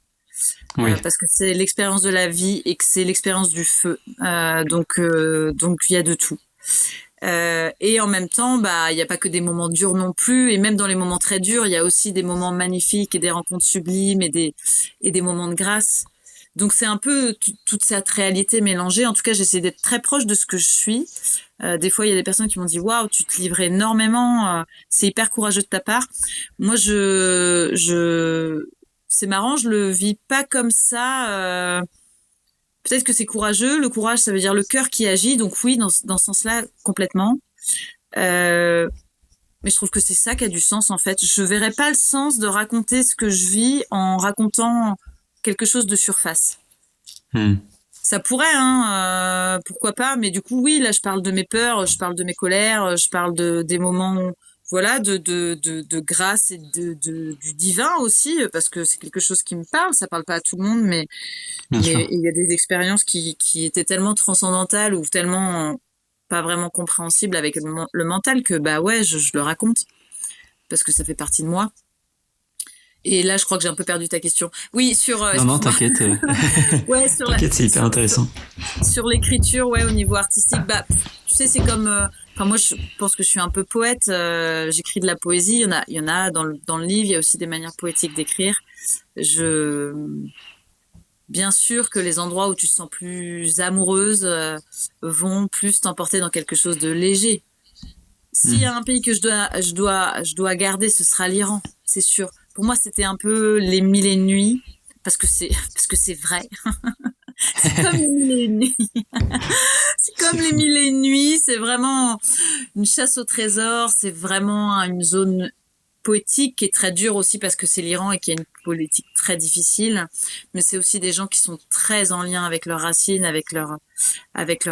Speaker 1: Oui.
Speaker 2: Parce que c'est l'expérience de la vie et que c'est l'expérience du feu. Donc il y a de tout. Et en même temps, il y a pas que des moments durs non plus. Et même dans les moments très durs, il y a aussi des moments magnifiques et des rencontres sublimes et des moments de grâce. Donc c'est un peu toute cette réalité mélangée. En tout cas, j'essaie d'être très proche de ce que je suis. Des fois, il y a des personnes qui m'ont dit waouh, tu te livres énormément. C'est hyper courageux de ta part. Moi, c'est marrant, je le vis pas comme ça. Peut-être que c'est courageux. Le courage, ça veut dire le cœur qui agit. Donc oui, dans ce sens-là, complètement. Mais je trouve que c'est ça qui a du sens, en fait. Je verrais pas le sens de raconter ce que je vis en racontant quelque chose de surface. Ça pourrait, hein, pourquoi pas. Mais du coup, oui, là, je parle de mes peurs, je parle de mes colères, je parle des moments, voilà, de grâce et du divin aussi, parce que c'est quelque chose qui me parle. Ça parle pas à tout le monde, mais
Speaker 1: Bien sûr.
Speaker 2: il y a des expériences qui étaient tellement transcendantales ou tellement pas vraiment compréhensibles avec le mental que ouais, je le raconte parce que ça fait partie de moi. Et là, je crois que j'ai un peu perdu ta question. Oui,
Speaker 1: Non,
Speaker 2: excuse-moi.
Speaker 1: t'inquiète.
Speaker 2: Ouais,
Speaker 1: T'inquiète, c'est hyper intéressant.
Speaker 2: sur l'écriture, ouais, au niveau artistique, tu sais, c'est comme, enfin, moi, je pense que je suis un peu poète. J'écris de la poésie. Il y en a dans le livre. Il y a aussi des manières poétiques d'écrire. Bien sûr que les endroits où tu te sens plus amoureuse vont plus t'emporter dans quelque chose de léger. S'il y a un pays que je dois garder, ce sera l'Iran, c'est sûr. Pour moi, c'était un peu les mille et une nuits, parce que c'est vrai. C'est comme les mille et une nuits. C'est comme les mille et une nuits. C'est vraiment une chasse au trésor. C'est vraiment une zone poétique qui est très dure aussi parce que c'est l'Iran et qu'il y a une politique très difficile. Mais c'est aussi des gens qui sont très en lien avec leurs racines, avec leur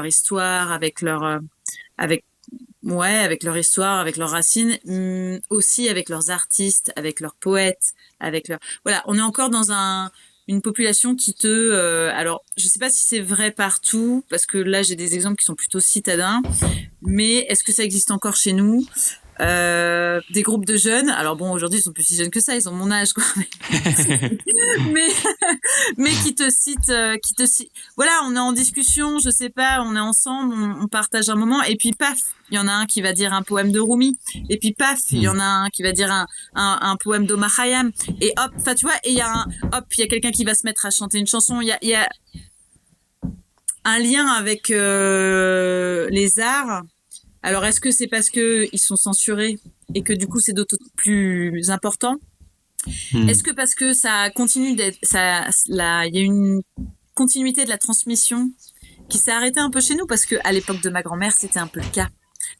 Speaker 2: histoire, avec avec leur histoire, avec leurs racines, aussi avec leurs artistes, avec leurs poètes, voilà, on est encore dans une population qui alors je sais pas si c'est vrai partout parce que là j'ai des exemples qui sont plutôt citadins, mais est-ce que ça existe encore chez nous? Des groupes de jeunes. Alors bon, aujourd'hui, ils sont plus si jeunes que ça, ils ont mon âge, quoi. Mais, mais qui te citent. Voilà, on est en discussion, je sais pas, on est ensemble, on partage un moment, et puis paf, il y en a un qui va dire un poème de Rumi, et puis paf, il y en a un qui va dire un poème d'Omar Khayyam, et hop, enfin tu vois, et il y a il y a quelqu'un qui va se mettre à chanter une chanson, il y a un lien avec les arts. Alors, est-ce que c'est parce que ils sont censurés et que du coup c'est d'autant plus important? Est-ce que parce que ça continue d'être, il y a une continuité de la transmission qui s'est arrêtée un peu chez nous parce que à l'époque de ma grand-mère c'était un peu le cas.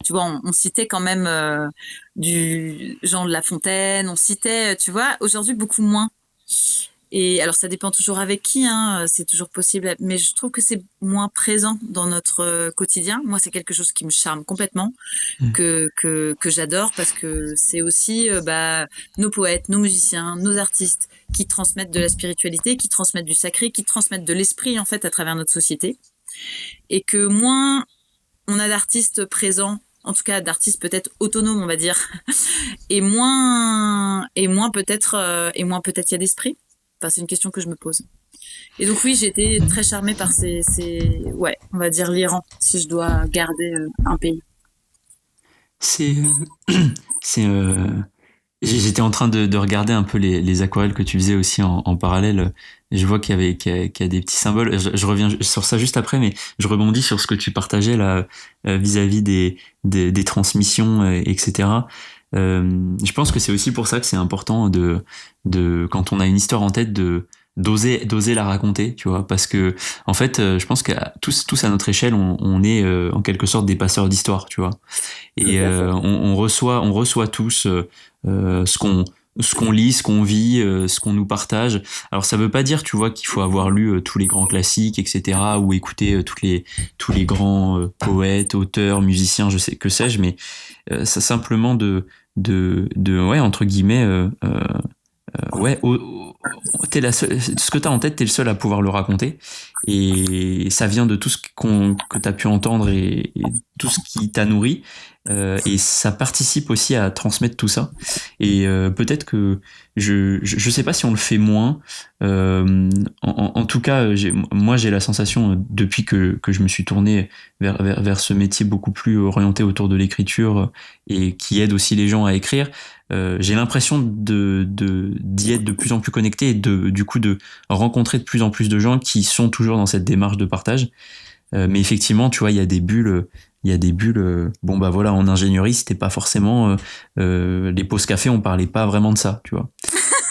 Speaker 2: Tu vois, on citait quand même du Jean de La Fontaine, on citait, tu vois, aujourd'hui beaucoup moins. Et alors ça dépend toujours avec qui, hein, c'est toujours possible, mais je trouve que c'est moins présent dans notre quotidien. Moi, c'est quelque chose qui me charme complètement, que j'adore parce que c'est aussi nos poètes, nos musiciens, nos artistes qui transmettent de la spiritualité, qui transmettent du sacré, qui transmettent de l'esprit en fait à travers notre société. Et que moins on a d'artistes présents, en tout cas d'artistes peut-être autonomes, on va dire, et moins peut-être il y a d'esprit. Enfin, c'est une question que je me pose. Et donc oui, j'ai été très charmée par ouais, on va dire l'Iran, si je dois garder un pays.
Speaker 1: C'est, c'est, j'étais en train de regarder un peu les aquarelles que tu faisais aussi en parallèle. Je vois qu'il y a des petits symboles. Je reviens sur ça juste après, mais je rebondis sur ce que tu partageais là vis-à-vis des transmissions, etc. Je pense que c'est aussi pour ça que c'est important de quand on a une histoire en tête d'oser la raconter, tu vois, parce que en fait, je pense que tous à notre échelle, on est en quelque sorte des passeurs d'histoire, tu vois.
Speaker 2: Tout
Speaker 1: Et
Speaker 2: à fait.
Speaker 1: on reçoit tous ce qu'on lit, ce qu'on vit, ce qu'on nous partage. Alors ça veut pas dire, tu vois, qu'il faut avoir lu tous les grands classiques, etc., ou écouter tous les grands poètes, auteurs, musiciens, je sais que sais-je, mais ça simplement ouais, entre guillemets, ouais, t'es la seule, ce que t'as en tête, t'es le seul à pouvoir le raconter. Et ça vient de tout que t'as pu entendre et tout ce qui t'a nourri. Et ça participe aussi à transmettre tout ça. Et peut-être que je sais pas si on le fait moins. En tout cas, moi j'ai la sensation depuis que je me suis tourné vers ce métier beaucoup plus orienté autour de l'écriture et qui aide aussi les gens à écrire. J'ai l'impression d'y être de plus en plus connecté et du coup de rencontrer de plus en plus de gens qui sont toujours dans cette démarche de partage. Mais effectivement, tu vois, il y a des bulles. Bon bah voilà, en ingénierie, c'était pas forcément les pauses café, on parlait pas vraiment de ça, tu vois.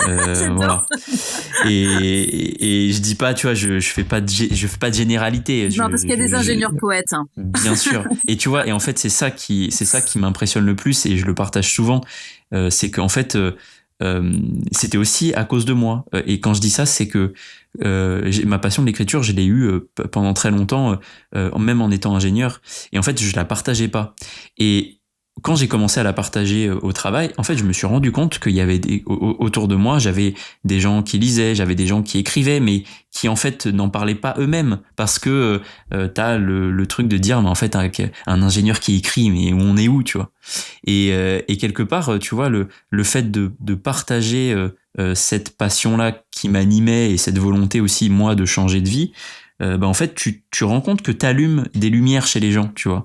Speaker 2: J'adore.
Speaker 1: Voilà. Et je dis pas, tu vois, je fais pas de généralité.
Speaker 2: Non, parce qu'il y a des ingénieurs poètes, hein.
Speaker 1: Bien sûr. Et tu vois, et en fait, c'est ça qui m'impressionne le plus et je le partage souvent. C'est qu'en fait, c'était aussi à cause de moi. Et quand je dis ça, c'est que ma passion de l'écriture, je l'ai eue pendant très longtemps, même en étant ingénieur. Et en fait, je la partageais pas. Et quand j'ai commencé à la partager au travail, en fait, je me suis rendu compte qu'il y avait autour de moi, j'avais des gens qui lisaient, j'avais des gens qui écrivaient, mais qui en fait n'en parlaient pas eux-mêmes parce que t'as le truc de dire, mais en fait, avec un ingénieur qui écrit, mais on est où, tu vois? Et quelque part, tu vois, le fait de partager cette passion-là qui m'animait et cette volonté aussi, moi, de changer de vie, bah, en fait, tu rends compte que t'allumes des lumières chez les gens, tu vois.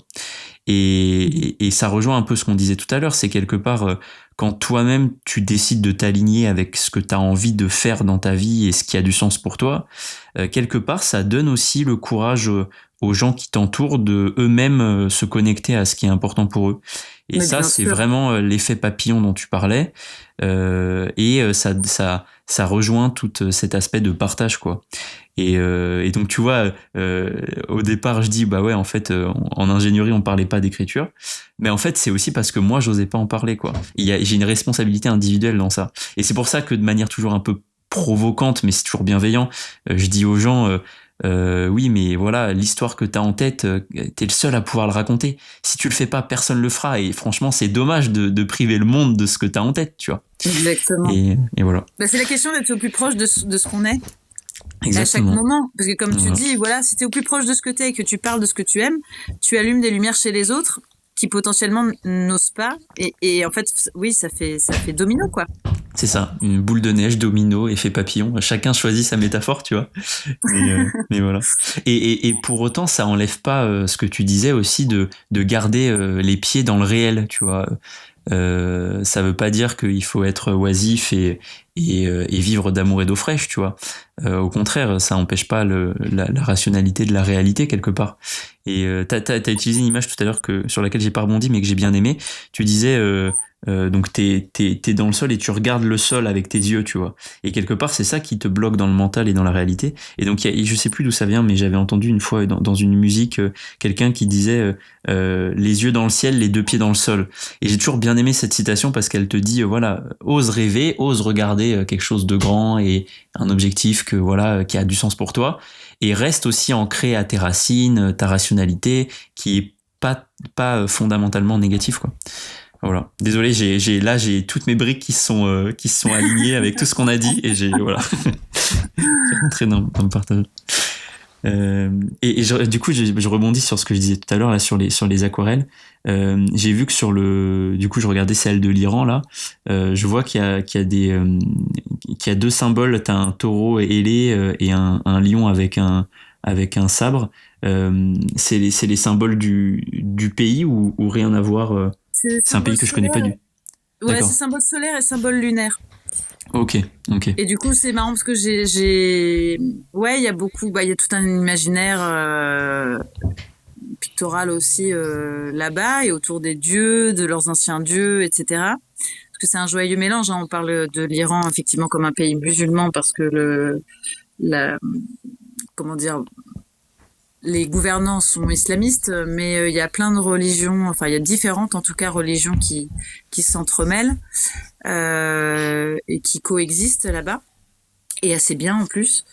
Speaker 1: Et ça rejoint un peu ce qu'on disait tout à l'heure, c'est quelque part quand toi-même tu décides de t'aligner avec ce que tu as envie de faire dans ta vie et ce qui a du sens pour toi, quelque part ça donne aussi le courage aux gens qui t'entourent de eux-mêmes se connecter à ce qui est important pour eux. Et
Speaker 2: Mais
Speaker 1: ça,
Speaker 2: bien
Speaker 1: c'est
Speaker 2: sûr.
Speaker 1: vraiment l'effet papillon dont tu parlais. Et ça rejoint tout cet aspect de partage, quoi. Et donc tu vois, au départ je dis bah ouais en fait en ingénierie on parlait pas d'écriture, mais en fait c'est aussi parce que moi j'osais pas en parler quoi. J'ai une responsabilité individuelle dans ça, et c'est pour ça que de manière toujours un peu provocante mais c'est toujours bienveillant, je dis aux gens oui mais voilà l'histoire que t'as en tête, t'es le seul à pouvoir le raconter. Si tu le fais pas personne le fera et franchement c'est dommage de priver le monde de ce que t'as en tête tu vois.
Speaker 2: Exactement.
Speaker 1: Et voilà.
Speaker 2: Bah, c'est la question d'être au plus proche de ce qu'on est à chaque
Speaker 1: Exactement.
Speaker 2: moment. Parce que comme tu
Speaker 1: Voilà.
Speaker 2: dis, voilà, si tu es au plus proche de ce que tu es et que tu parles de ce que tu aimes, tu allumes des lumières chez les autres qui potentiellement n'osent pas. Et en fait, oui, ça fait domino, quoi.
Speaker 1: C'est ça, une boule de neige, domino, effet papillon. Chacun choisit sa métaphore, tu vois. Mais voilà. Et pour autant, ça enlève pas ce que tu disais aussi de garder les pieds dans le réel, tu vois. Ça veut pas dire qu'il faut être oisif et vivre d'amour et d'eau fraîche, tu vois. Au contraire, ça empêche pas la rationalité de la réalité quelque part. Et t'as utilisé une image tout à l'heure sur laquelle j'ai pas rebondi, mais que j'ai bien aimé. Tu disais donc t'es dans le sol et tu regardes le sol avec tes yeux, tu vois. Et quelque part, c'est ça qui te bloque dans le mental et dans la réalité. Et donc, je sais plus d'où ça vient, mais j'avais entendu une fois dans une musique quelqu'un qui disait les yeux dans le ciel, les deux pieds dans le sol. Et j'ai toujours bien aimé cette citation parce qu'elle te dit voilà, ose rêver, ose regarder quelque chose de grand et un objectif que voilà qui a du sens pour toi. Et reste aussi ancré à tes racines, ta rationalité, qui est pas fondamentalement négatif, quoi. Voilà. Désolé, j'ai toutes mes briques qui se sont alignées avec tout ce qu'on a dit et voilà. J'ai rentré dans le partage. Du coup, je rebondis sur ce que je disais tout à l'heure là sur les aquarelles. J'ai vu que du coup, je regardais celle de l'Iran là. Je vois qu'il y a deux symboles. T'as un taureau ailé et un lion avec un sabre. C'est les symboles du pays ou rien à voir. C'est un pays que je connais pas du.
Speaker 2: Ouais,
Speaker 1: D'accord.
Speaker 2: c'est symbole solaire et symbole lunaire.
Speaker 1: Ok, ok.
Speaker 2: Et du coup, c'est marrant parce que ouais, il y a beaucoup, il y a tout un imaginaire pictoral aussi là-bas et autour des dieux, de leurs anciens dieux, etc. Parce que c'est un joyeux mélange. On parle de l'Iran effectivement comme un pays musulman parce que comment dire, les gouvernants sont islamistes, mais il y a plein de religions, enfin il y a différentes en tout cas religions qui s'entremêlent et qui coexistent là-bas et assez bien en plus.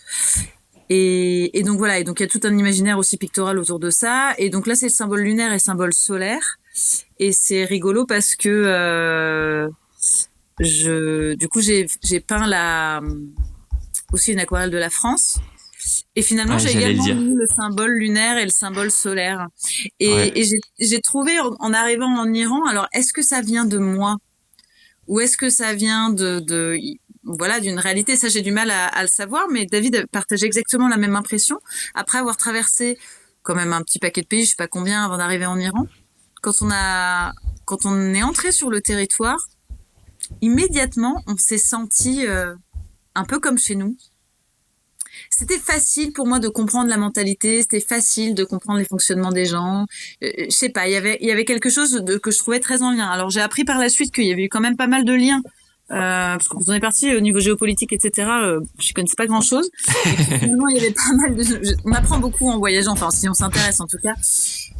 Speaker 2: Et donc voilà, et donc il y a tout un imaginaire aussi pictoral autour de ça. Et donc là c'est le symbole lunaire et le symbole solaire. Et c'est rigolo parce que du coup j'ai peint aussi une aquarelle de la France. Et finalement, j'ai également mis le symbole lunaire et le symbole solaire. Et j'ai trouvé en arrivant en Iran, alors est-ce que ça vient de moi ou est-ce que ça vient voilà, d'une réalité? Ça, j'ai du mal à le savoir, mais David partageait exactement la même impression après avoir traversé quand même un petit paquet de pays, je sais pas combien, avant d'arriver en Iran. Quand on est entré sur le territoire, immédiatement, on s'est senti un peu comme chez nous. C'était facile pour moi de comprendre la mentalité, c'était facile de comprendre les fonctionnements des gens. Je sais pas, il y avait quelque chose que je trouvais très en lien. Alors j'ai appris par la suite qu'il y avait eu quand même pas mal de liens. Parce que quand on est parti au niveau géopolitique, etc., je connaissais pas grand-chose. Finalement, il y avait pas mal on apprend beaucoup en voyageant, enfin si on s'intéresse en tout cas,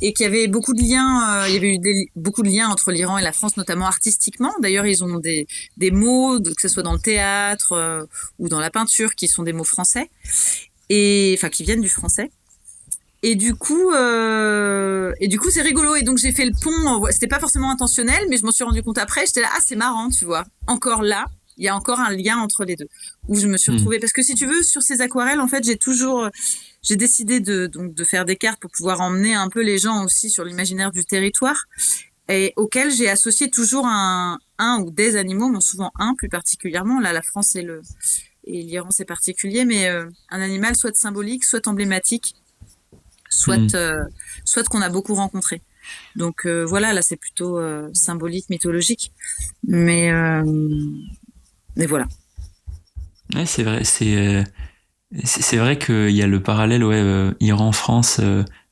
Speaker 2: et qu'il y avait beaucoup de liens. Il y avait eu beaucoup de liens entre l'Iran et la France, notamment artistiquement. D'ailleurs, ils ont des mots, que ce soit dans le théâtre ou dans la peinture, qui sont des mots français, et enfin qui viennent du français. Et du coup, c'est rigolo. Et donc, j'ai fait le pont. C'était pas forcément intentionnel, mais je m'en suis rendu compte après. J'étais là, ah, c'est marrant, tu vois. Encore là, il y a encore un lien entre les deux. Où je me suis retrouvée. Parce que si tu veux, sur ces aquarelles, en fait, j'ai décidé de faire des cartes pour pouvoir emmener un peu les gens aussi sur l'imaginaire du territoire. Et auquel j'ai associé toujours un ou des animaux, mais souvent un plus particulièrement. Là, la France et l'Iran, c'est particulier, mais un animal soit symbolique, soit emblématique. Soit qu'on a beaucoup rencontré. Donc voilà, là c'est plutôt symbolique, mythologique, mais voilà.
Speaker 1: Ouais, c'est vrai, c'est vrai qu'il y a le parallèle, Iran-France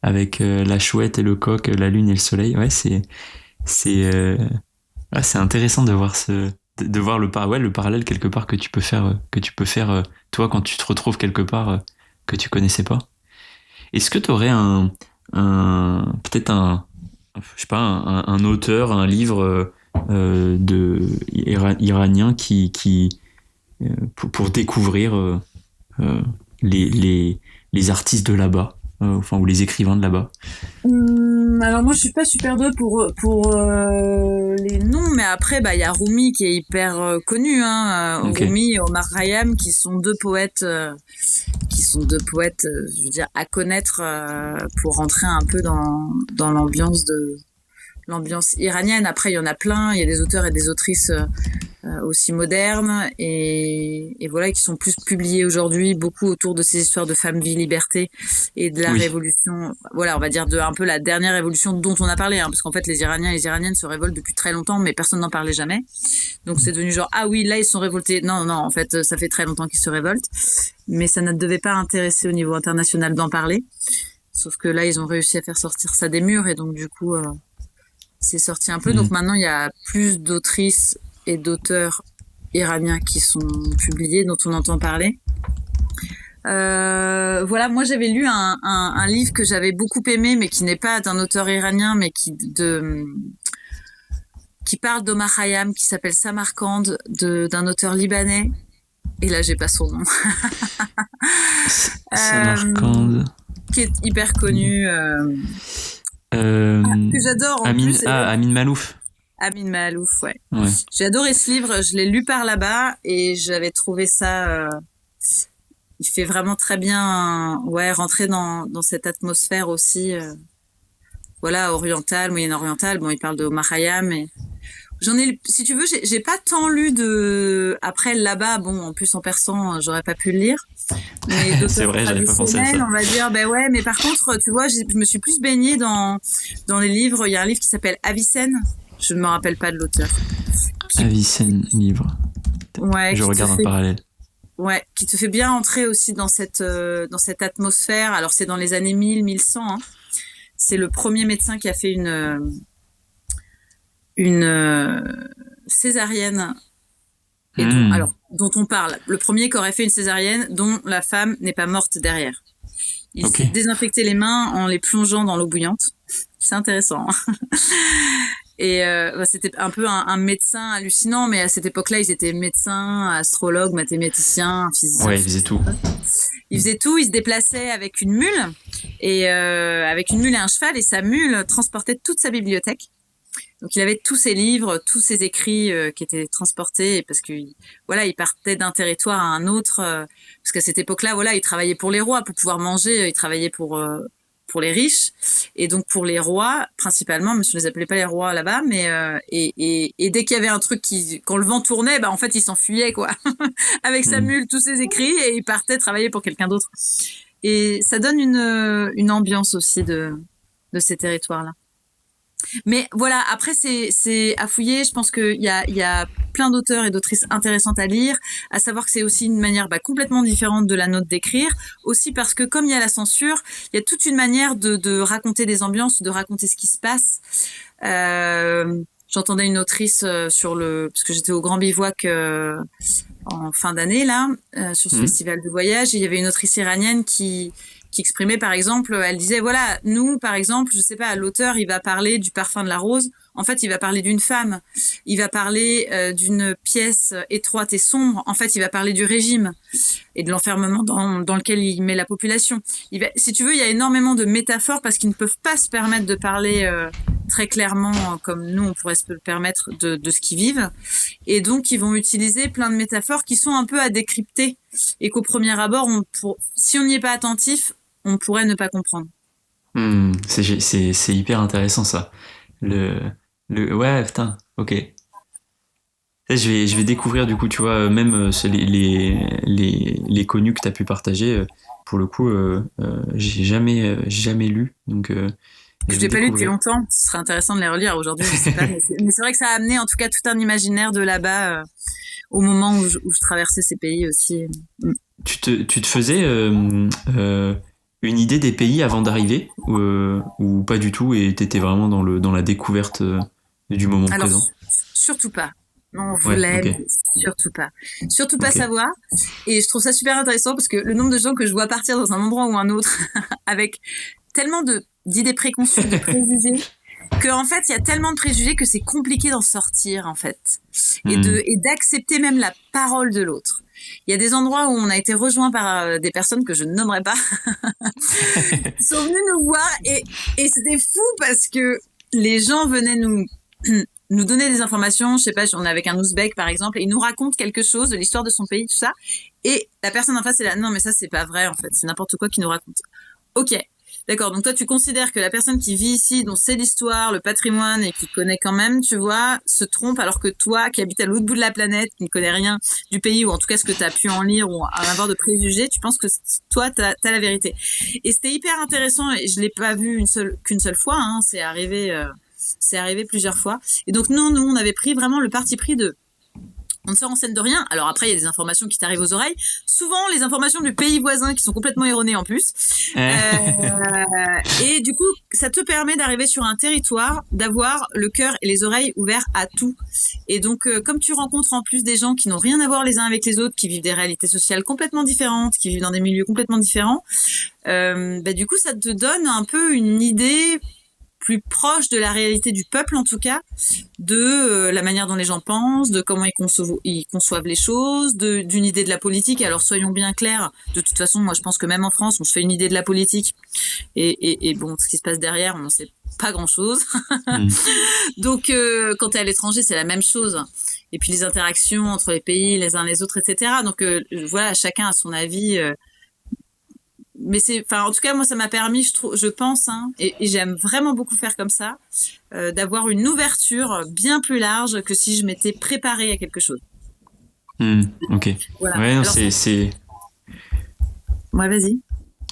Speaker 1: avec la chouette et le coq, la lune et le soleil. Ouais, c'est intéressant de voir de voir le parallèle quelque part que tu peux faire toi quand tu te retrouves quelque part que tu connaissais pas. Est-ce que tu aurais peut-être je sais pas, un auteur, un livre iranien qui pour découvrir les artistes de là-bas, ou les écrivains de là-bas?
Speaker 2: Alors moi je suis pas super douée pour les noms, mais après il y a Rumi qui est hyper connu, hein. Okay. Rumi et Omar Khayyam qui sont deux poètes je veux dire à connaître pour rentrer un peu dans l'ambiance iranienne. Après il y en a plein, il y a des auteurs et des autrices aussi modernes et voilà qui sont plus publiés aujourd'hui, beaucoup autour de ces histoires de femmes, vie, liberté et de la révolution. Voilà, on va dire un peu la dernière révolution dont on a parlé, hein, parce qu'en fait les Iraniens et les Iraniennes se révoltent depuis très longtemps, mais personne n'en parlait jamais. Donc c'est devenu genre ah oui là ils sont révoltés. Non, en fait ça fait très longtemps qu'ils se révoltent, mais ça ne devait pas intéresser au niveau international d'en parler. Sauf que là ils ont réussi à faire sortir ça des murs et donc du coup c'est sorti un peu. Donc maintenant il y a plus d'autrices et d'auteurs iraniens qui sont publiés, dont on entend parler. Voilà, moi j'avais lu un livre que j'avais beaucoup aimé, mais qui n'est pas d'un auteur iranien, mais qui parle d'Omar Khayyam, qui s'appelle Samarcande, d'un auteur libanais. Et là j'ai pas son nom.
Speaker 1: Samarcande.
Speaker 2: Qui est hyper connu. Que j'adore en plus.
Speaker 1: Amin Malouf.
Speaker 2: Amin Malouf, ouais. J'ai adoré ce livre, je l'ai lu par là-bas et j'avais trouvé ça. Il fait vraiment très bien, rentrer dans cette atmosphère aussi, orientale, moyen-orientale. Bon, il parle de Omar Khayyam, mais j'en ai, si tu veux, j'ai pas tant lu après là-bas. Bon, en plus en persan, j'aurais pas pu le lire. Mais
Speaker 1: c'est vrai, j'avais pas pensé à ça.
Speaker 2: On va dire, mais par contre, tu vois, je me suis plus baignée dans les livres. Il y a un livre qui s'appelle Avicenne, Je ne me rappelle pas de l'auteur.
Speaker 1: Avicenne Livre.
Speaker 2: Ouais,
Speaker 1: Je regarde en parallèle.
Speaker 2: Ouais, qui te fait bien entrer aussi dans cette atmosphère. Alors c'est dans les années 1000, 1100. Hein. C'est le premier médecin qui a fait une césarienne et dont on parle. Le premier qui aurait fait une césarienne dont la femme n'est pas morte derrière. Il s'est désinfecté les mains en les plongeant dans l'eau bouillante. C'est intéressant. Hein. Et c'était un peu un médecin hallucinant, mais à cette époque-là, ils étaient médecins, astrologues, mathématiciens, physiciens.
Speaker 1: Ouais, ils faisaient tout.
Speaker 2: Ils faisaient tout, ils se déplaçaient avec une mule, et avec une mule et un cheval, et sa mule transportait toute sa bibliothèque. Donc il avait tous ses livres, tous ses écrits qui étaient transportés, parce que voilà, il partait d'un territoire à un autre, parce qu'à cette époque-là, voilà, il travaillait pour les rois pour pouvoir manger, il travaillait pour les riches, et donc pour les rois principalement, même si on les appelait pas les rois là-bas, mais et dès qu'il y avait un truc quand le vent tournait, bah en fait il s'enfuyait quoi, avec sa mule, tous ses écrits, et il partait travailler pour quelqu'un d'autre. Et ça donne une ambiance aussi de ces territoires-là. Mais voilà, après c'est à fouiller. Je pense qu'il y a plein d'auteurs et d'autrices intéressantes à lire. À savoir que c'est aussi une manière complètement différente de la nôtre d'écrire. Aussi parce que comme il y a la censure, il y a toute une manière de raconter des ambiances, de raconter ce qui se passe. J'entendais une autrice parce que j'étais au Grand Bivouac en fin d'année là, sur ce festival de voyage. Et il y avait une autrice iranienne qui exprimait, par exemple, elle disait, voilà, nous, par exemple, je sais pas, l'auteur, il va parler du parfum de la rose. En fait, il va parler d'une femme. Il va parler d'une pièce étroite et sombre. En fait, il va parler du régime et de l'enfermement dans lequel il met la population. Si tu veux, il y a énormément de métaphores parce qu'ils ne peuvent pas se permettre de parler très clairement comme nous, on pourrait se le permettre de ce qu'ils vivent. Et donc, ils vont utiliser plein de métaphores qui sont un peu à décrypter et qu'au premier abord, si on n'y est pas attentif, on pourrait ne pas comprendre.
Speaker 1: C'est hyper intéressant ça. Ouais, putain, ok. Je vais découvrir du coup, tu vois, même les connus que tu as pu partager. Pour le coup, j'ai jamais lu, donc
Speaker 2: je l'ai pas lu depuis longtemps. Ce serait intéressant de les relire aujourd'hui. Je sais pas, mais c'est vrai que ça a amené en tout cas tout un imaginaire de là-bas au moment où je traversais ces pays aussi.
Speaker 1: Tu te faisais une idée des pays avant d'arriver ou pas du tout et t'étais vraiment dans la découverte du moment présent?
Speaker 2: Surtout pas. Non, on voulait surtout pas. Surtout pas savoir. Et je trouve ça super intéressant parce que le nombre de gens que je vois partir dans un endroit ou un autre avec tellement d'idées préconçues, de préjugés, qu'en fait, il y a tellement de préjugés que c'est compliqué d'en sortir, en fait. Et d'accepter même la parole de l'autre. Il y a des endroits où on a été rejoints par des personnes que je ne nommerai pas, qui sont venues nous voir et c'était fou parce que les gens venaient nous donner des informations. Je sais pas, on est avec un Ouzbek par exemple et il nous raconte quelque chose de l'histoire de son pays, tout ça. Et la personne en face est là, non mais ça c'est pas vrai en fait, c'est n'importe quoi qu'il nous raconte. Ok. D'accord, donc toi tu considères que la personne qui vit ici, dont c'est l'histoire, le patrimoine et qui connaît quand même, tu vois, se trompe alors que toi qui habites à l'autre bout de la planète, qui ne connais rien du pays ou en tout cas ce que tu as pu en lire ou avoir de préjugés, tu penses que toi t'as la vérité. Et c'était hyper intéressant et je l'ai pas vu qu'une seule fois, hein, c'est arrivé plusieurs fois. Et donc nous on avait pris vraiment le parti pris on ne se renseigne de rien. Alors après, il y a des informations qui t'arrivent aux oreilles. Souvent, les informations du pays voisin qui sont complètement erronées en plus. Et du coup, ça te permet d'arriver sur un territoire, d'avoir le cœur et les oreilles ouverts à tout. Et donc, comme tu rencontres en plus des gens qui n'ont rien à voir les uns avec les autres, qui vivent des réalités sociales complètement différentes, qui vivent dans des milieux complètement différents, du coup, ça te donne un peu une idée plus proche de la réalité du peuple en tout cas, de la manière dont les gens pensent, de comment ils conçoivent les choses, d'une idée de la politique. Alors soyons bien clairs, de toute façon moi je pense que même en France on se fait une idée de la politique et bon ce qui se passe derrière on n'en sait pas grand chose. Donc quand t'es à l'étranger c'est la même chose. Et puis les interactions entre les pays les uns les autres etc. Donc voilà, chacun a son avis. Mais en tout cas, moi, ça m'a permis, je pense, hein, et j'aime vraiment beaucoup faire comme ça, d'avoir une ouverture bien plus large que si je m'étais préparée à quelque chose.
Speaker 1: Ok. Voilà. Ouais, non, c'est.
Speaker 2: Ouais, vas-y.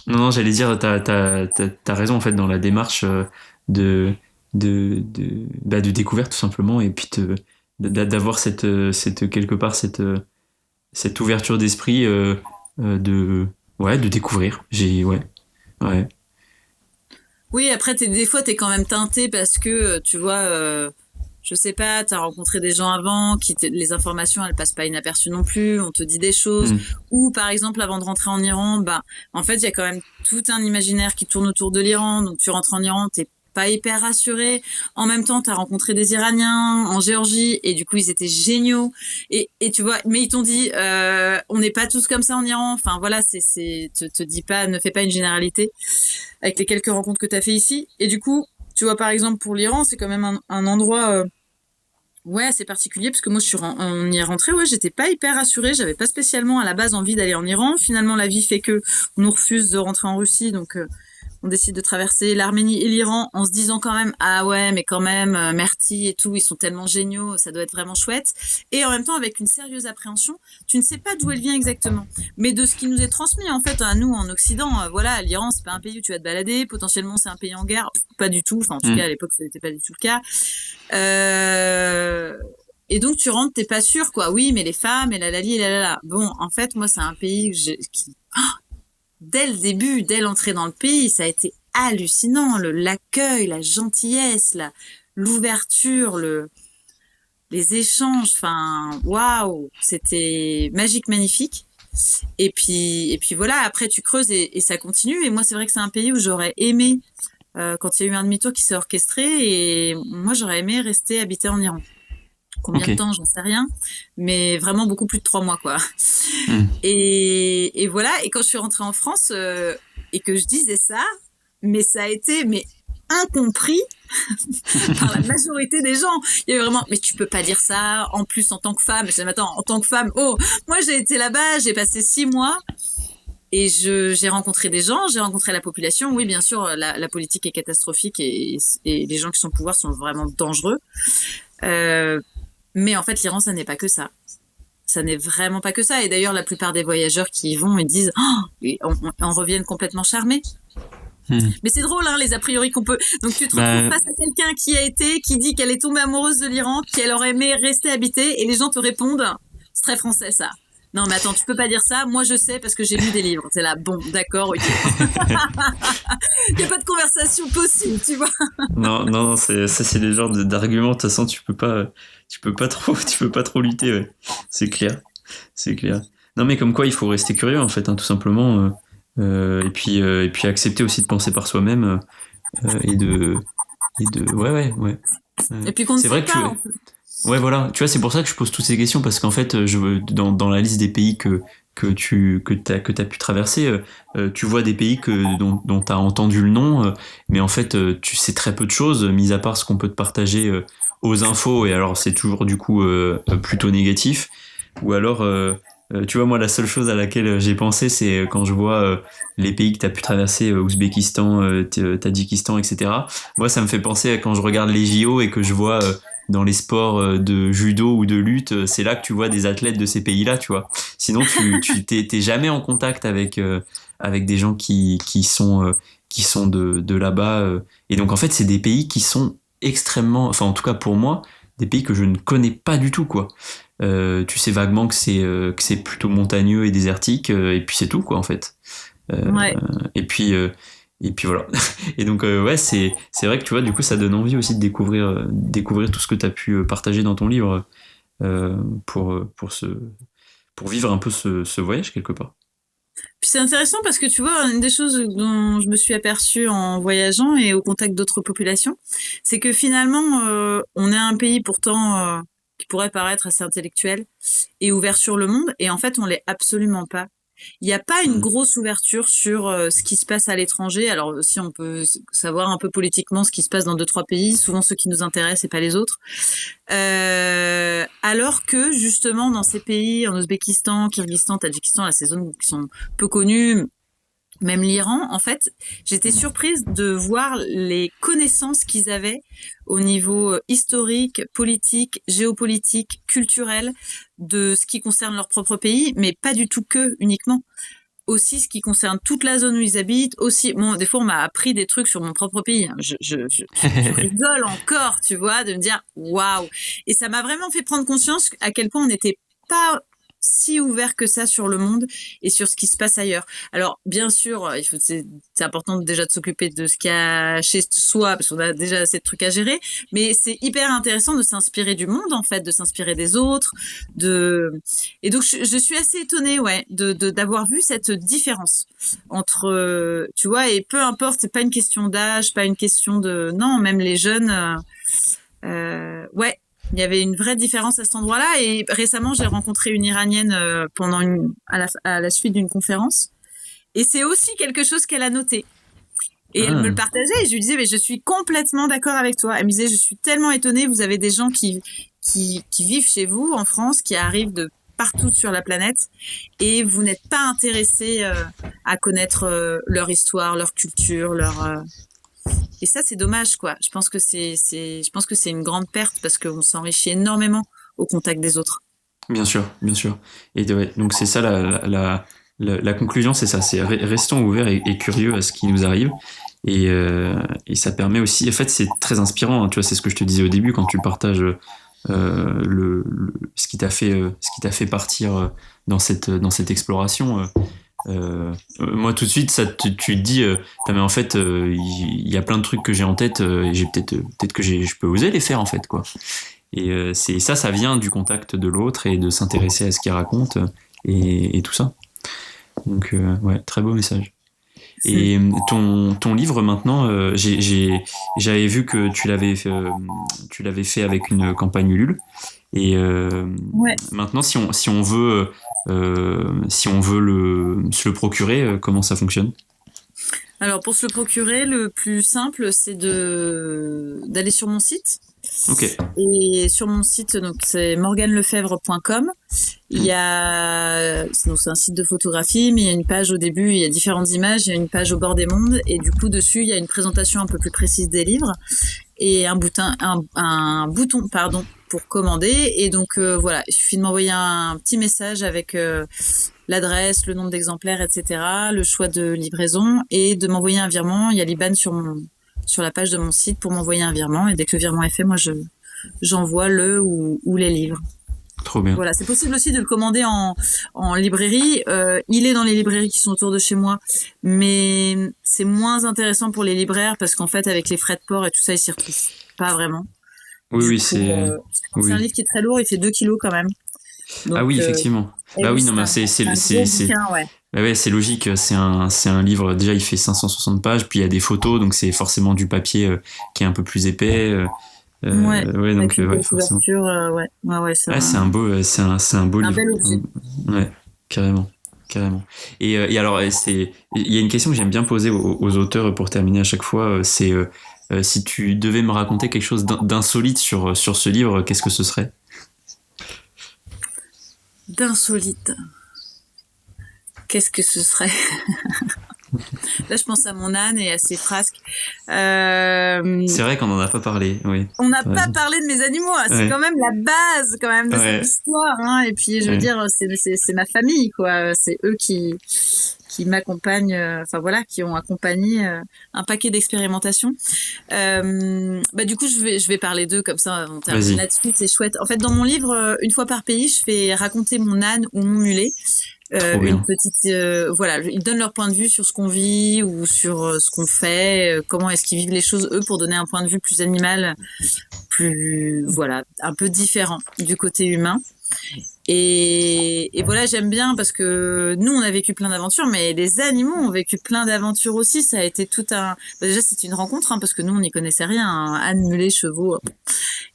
Speaker 1: Non, j'allais dire, t'as raison en fait dans la démarche de de découverte tout simplement, et puis d'avoir cette quelque part cette ouverture d'esprit, de ouais, de découvrir. Ouais.
Speaker 2: Oui, après, des fois, t'es quand même teinté parce que, tu vois, je sais pas, t'as rencontré des gens avant, les informations, elles passent pas inaperçues non plus, on te dit des choses.
Speaker 1: Hmm.
Speaker 2: Ou, par exemple, avant de rentrer en Iran, bah, en fait, il y a quand même tout un imaginaire qui tourne autour de l'Iran. Donc, tu rentres en Iran, t'es pas hyper rassuré. En même temps, t'as rencontré des Iraniens en Géorgie et du coup, ils étaient géniaux. Et tu vois, mais ils t'ont dit, on n'est pas tous comme ça en Iran. Enfin, voilà, te dis pas, ne fais pas une généralité avec les quelques rencontres que tu as fait ici. Et du coup, tu vois, par exemple, pour l'Iran, c'est quand même un endroit, ouais, assez particulier, parce que moi, on y est rentré, ouais, j'étais pas hyper rassurée, j'avais pas spécialement à la base envie d'aller en Iran. Finalement, la vie fait que on nous refuse de rentrer en Russie, donc on décide de traverser l'Arménie et l'Iran en se disant quand même, ah ouais, mais quand même, Merti et tout, ils sont tellement géniaux, ça doit être vraiment chouette. Et en même temps, avec une sérieuse appréhension, tu ne sais pas d'où elle vient exactement. Mais de ce qui nous est transmis, en fait, à nous, en Occident, voilà, l'Iran, c'est pas un pays où tu vas te balader, potentiellement, c'est un pays en guerre. Pas du tout, enfin, en tout cas, à
Speaker 1: Hmm.
Speaker 2: l'époque, ça n'était pas du tout le cas. Et donc, tu rentres, t'es pas sûr, quoi. Oui, mais les femmes, et la lali, et la la la. Bon, en fait, moi, c'est un pays qui, dès le début, dès l'entrée dans le pays, ça a été hallucinant. L'accueil, la gentillesse, l'ouverture, les échanges. Enfin, waouh, c'était magique, magnifique. Et puis voilà. Après, tu creuses et ça continue. Et moi, c'est vrai que c'est un pays où j'aurais aimé, quand il y a eu un demi-tour qui s'est orchestré, et moi, j'aurais aimé rester habiter en Iran. Combien
Speaker 1: Ok.
Speaker 2: de temps, j'en sais rien, mais vraiment beaucoup plus de 3 mois, quoi.
Speaker 1: Hmm.
Speaker 2: Et voilà. Et quand je suis rentrée en France, et que je disais ça, mais ça a été incompris par la majorité des gens. Il y avait vraiment, mais tu peux pas dire ça. En plus, en tant que femme, je disais, mais attends, en tant que femme, oh, moi j'ai été là-bas, j'ai passé 6 mois. Et j'ai rencontré des gens, j'ai rencontré la population. Oui, bien sûr, la politique est catastrophique et les gens qui sont au pouvoir sont vraiment dangereux. Euh, mais en fait, l'Iran, ça n'est pas que ça. Ça n'est vraiment pas que ça. Et d'ailleurs, la plupart des voyageurs qui y vont, ils disent, oh, et on reviennent complètement charmés.
Speaker 1: Hmm.
Speaker 2: Mais c'est drôle, hein, les a priori qu'on peut. Donc tu te retrouves
Speaker 1: Bah,
Speaker 2: face à quelqu'un qui dit qu'elle est tombée amoureuse de l'Iran, qu'elle aurait aimé rester habiter, et les gens te répondent, c'est très français ça. Non mais attends, tu peux pas dire ça. Moi je sais parce que j'ai lu des livres. C'est là, bon, d'accord, ok. Il y a pas de conversation possible, tu vois.
Speaker 1: non, non, c'est des genres d'arguments. De toute façon, tu peux pas trop lutter. Ouais. C'est clair, c'est clair. Non, mais comme quoi, il faut rester curieux en fait, hein, tout simplement. Et puis accepter aussi de penser par soi-même, et ouais.
Speaker 2: Et puis qu'on ne
Speaker 1: C'est
Speaker 2: sait
Speaker 1: vrai que
Speaker 2: pas, en fait.
Speaker 1: ouais, voilà. Tu vois, c'est pour ça que je pose toutes ces questions parce qu'en fait, dans la liste des pays que t'as pu traverser, tu vois des pays dont t'as entendu le nom, mais en fait, tu sais très peu de choses, mis à part ce qu'on peut te partager aux infos, et alors c'est toujours du coup plutôt négatif. Ou alors, tu vois, moi, la seule chose à laquelle j'ai pensé, c'est quand je vois les pays que t'as pu traverser, Ouzbékistan, Tadjikistan, etc. Moi, ça me fait penser à quand je regarde les JO et que je vois dans les sports de judo ou de lutte, c'est là que tu vois des athlètes de ces pays-là, tu vois. Sinon, t'es jamais en contact avec des gens qui sont de là-bas. Et donc, en fait, c'est des pays qui sont extrêmement, enfin, en tout cas pour moi, des pays que je ne connais pas du tout, quoi. Tu sais vaguement que c'est plutôt montagneux et désertique, et puis c'est tout, quoi, en fait. Euh,
Speaker 2: Ouais.
Speaker 1: et puis, euh, et puis voilà. Et donc, ouais, c'est vrai que tu vois, du coup, ça donne envie aussi de découvrir tout ce que tu as pu partager dans ton livre, euh, pour, euh, pour, ce, pour vivre un peu ce voyage quelque part.
Speaker 2: Puis c'est intéressant parce que tu vois, une des choses dont je me suis aperçue en voyageant et au contact d'autres populations, c'est que finalement, on est un pays pourtant, qui pourrait paraître assez intellectuel et ouvert sur le monde, et en fait, on l'est absolument pas. Il n'y a pas une
Speaker 1: Mm.
Speaker 2: grosse ouverture sur ce qui se passe à l'étranger. Alors si on peut savoir un peu politiquement ce qui se passe dans 2, 3 pays, souvent ceux qui nous intéressent et pas les autres. Alors que justement dans ces pays, en Ouzbékistan, Kyrgyzstan, Tadjikistan, là, ces zones qui sont peu connues, même l'Iran, en fait, j'étais surprise de voir les connaissances qu'ils avaient au niveau historique, politique, géopolitique, culturel, de ce qui concerne leur propre pays, mais pas du tout que uniquement. aussi ce qui concerne toute la zone où ils habitent. Aussi, bon, des fois, on m'a appris des trucs sur mon propre pays. Je rigole encore, tu vois, de me dire waouh. Et ça m'a vraiment fait prendre conscience à quel point on n'était pas si ouvert que ça sur le monde et sur ce qui se passe ailleurs. Alors, bien sûr, c'est important déjà de s'occuper de ce qu'il y a chez soi, parce qu'on a déjà assez de trucs à gérer, mais c'est hyper intéressant de s'inspirer du monde, en fait, de s'inspirer des autres, et donc, je suis assez étonnée, ouais, d'avoir vu cette différence entre, tu vois, et peu importe, c'est pas une question d'âge, pas une question non, même les jeunes, ouais, il y avait une vraie différence à cet endroit-là. Et récemment, j'ai rencontré une Iranienne à la suite d'une conférence. Et c'est aussi quelque chose qu'elle a noté. Et elle me le partageait. Et je lui disais, mais je suis complètement d'accord avec toi. Elle me disait, je suis tellement étonnée. Vous avez des gens qui vivent chez vous en France, qui arrivent de partout sur la planète, et vous n'êtes pas intéressés à connaître leur histoire, leur culture, Et ça, c'est dommage, quoi. Je pense que je pense que c'est une grande perte parce qu'on s'enrichit énormément au contact des autres.
Speaker 1: Bien sûr, bien sûr. Et ouais, donc c'est ça la conclusion, c'est ça, c'est restons ouverts et curieux à ce qui nous arrive. Et ça permet aussi, en fait, c'est très inspirant, hein, tu vois, c'est ce que je te disais au début quand tu partages ce qui t'a fait partir dans cette exploration. Moi tout de suite tu te dis mais en fait il y a plein de trucs que j'ai en tête et j'ai peut-être que je peux oser les faire en fait quoi. Et c'est ça vient du contact de l'autre et de s'intéresser à ce qu'il raconte et tout ça. Donc ouais, très beau message. Et ton livre maintenant, j'avais vu que tu l'avais fait avec une campagne Ulule. Et
Speaker 2: Ouais.
Speaker 1: maintenant, si on veut se le procurer, comment ça fonctionne?
Speaker 2: Alors, pour se le procurer, le plus simple, c'est d'aller sur mon site.
Speaker 1: Ok.
Speaker 2: Et sur mon site, donc c'est morganelefebvre.com. Il y a, donc c'est un site de photographie, mais il y a une page au début, il y a différentes images, il y a une page au bord des mondes, et du coup dessus il y a une présentation un peu plus précise des livres et un bouton, pardon, pour commander. Et donc voilà, il suffit de m'envoyer un petit message avec l'adresse, le nombre d'exemplaires, etc., le choix de livraison, et de m'envoyer un virement. Il y a l'IBAN sur la page de mon site pour m'envoyer un virement, et dès que le virement est fait, moi j'envoie le ou les livres.
Speaker 1: Trop bien.
Speaker 2: Voilà, c'est possible aussi de le commander en librairie. Il est dans les librairies qui sont autour de chez moi, mais c'est moins intéressant pour les libraires parce qu'en fait, avec les frais de port et tout ça, ils s'y retrouvent pas vraiment.
Speaker 1: Oui,
Speaker 2: c'est un livre qui est très lourd, il fait 2 kilos quand même. Donc,
Speaker 1: ah oui, effectivement. Bah oui, non, mais c'est bah ouais, c'est logique. C'est un livre. Déjà, il fait 560 pages, puis il y a des photos, donc c'est forcément du papier qui est un peu plus épais.
Speaker 2: Ouais,
Speaker 1: donc
Speaker 2: ouais,
Speaker 1: forcément.
Speaker 2: Ouais,
Speaker 1: c'est un beau, c'est un beau livre.
Speaker 2: Bel objet.
Speaker 1: Ouais, carrément. Et alors, il y a une question que j'aime bien poser aux auteurs pour terminer à chaque fois. C'est si tu devais me raconter quelque chose d'insolite sur ce livre, qu'est-ce que ce serait?
Speaker 2: D'insolite. Qu'est-ce que ce serait? Là, je pense à mon âne et à ses frasques.
Speaker 1: C'est vrai qu'on n'en a pas parlé, oui.
Speaker 2: On n'a pas parlé de mes animaux. Hein. C'est quand même la base quand même de cette histoire. Hein. Et puis, je veux dire, c'est ma famille, quoi. C'est eux qui m'accompagnent, enfin voilà, qui ont accompagné un paquet d'expérimentations. Du coup, je vais parler d'eux comme ça, on termine là-dessus, c'est chouette. En fait, dans mon livre, une fois par pays, je fais raconter mon âne ou mon mulet. Une petite, voilà, ils donnent leur point de vue sur ce qu'on vit ou sur ce qu'on fait, comment est-ce qu'ils vivent les choses eux pour donner un point de vue plus animal, plus voilà, un peu différent du côté humain. Et voilà, j'aime bien parce que nous on a vécu plein d'aventures, mais les animaux ont vécu plein d'aventures aussi. Ça a été tout déjà c'est une rencontre parce que nous on n'y connaissait rien, hein, âne, mulet, chevaux.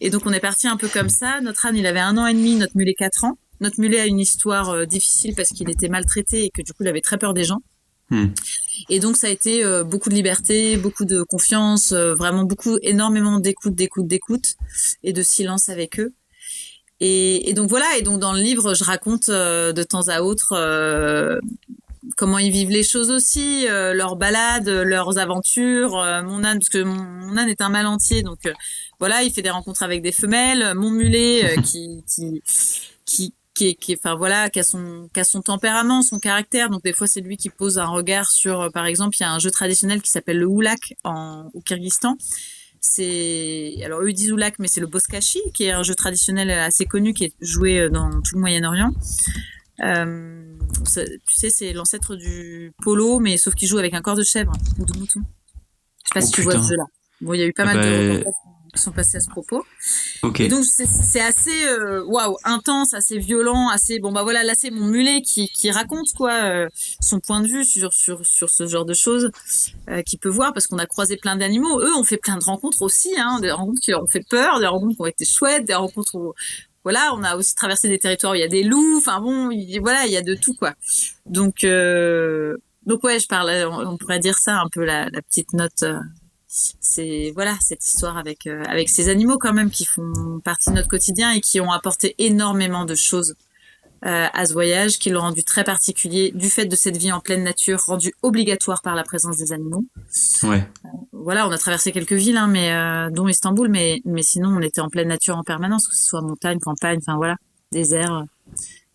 Speaker 2: Et donc on est parti un peu comme ça. Notre âne il avait 1 an et demi, notre mulet 4 ans. Notre mulet a une histoire difficile parce qu'il était maltraité et que du coup il avait très peur des gens. Et donc ça a été beaucoup de liberté, beaucoup de confiance, vraiment énormément d'écoute et de silence avec eux. Et donc voilà, et donc dans le livre je raconte de temps à autre comment ils vivent les choses aussi, leurs balades, leurs aventures. Mon âne, parce que mon âne est un mâle entier, donc voilà, il fait des rencontres avec des femelles. Mon mulet qui enfin voilà, qui a son tempérament, son caractère. Donc des fois c'est lui qui pose un regard sur, par exemple, il y a un jeu traditionnel qui s'appelle le Oulak au Kyrgyzstan. Alors eux ils disent Oulak, mais c'est le Bozkashi, qui est un jeu traditionnel assez connu qui est joué dans tout le Moyen-Orient. Tu sais, c'est l'ancêtre du polo, mais sauf qu'il joue avec un corps de chèvre ou de mouton. Je sais pas si tu vois ce jeu-là. Bon, il y a eu pas mal de reportages qui sont passés à ce propos.
Speaker 1: Okay.
Speaker 2: Et donc c'est assez intense, assez violent, assez bon bah voilà, là c'est mon mulet qui raconte son point de vue sur ce genre de choses qu'il peut voir, parce qu'on a croisé plein d'animaux. Eux ont fait plein de rencontres aussi, des rencontres qui leur ont fait peur, des rencontres qui ont été chouettes, des rencontres où voilà, on a aussi traversé des territoires où il y a des loups, enfin bon, il y a de tout quoi. Donc ouais, on pourrait dire ça un peu la petite note. C'est voilà, cette histoire avec ces animaux quand même qui font partie de notre quotidien et qui ont apporté énormément de choses à ce voyage, qui l'ont rendu très particulier du fait de cette vie en pleine nature, rendu obligatoire par la présence des animaux.
Speaker 1: Ouais.
Speaker 2: Voilà, on a traversé quelques villes, dont Istanbul, mais sinon on était en pleine nature en permanence, que ce soit montagne, campagne, enfin voilà, désert,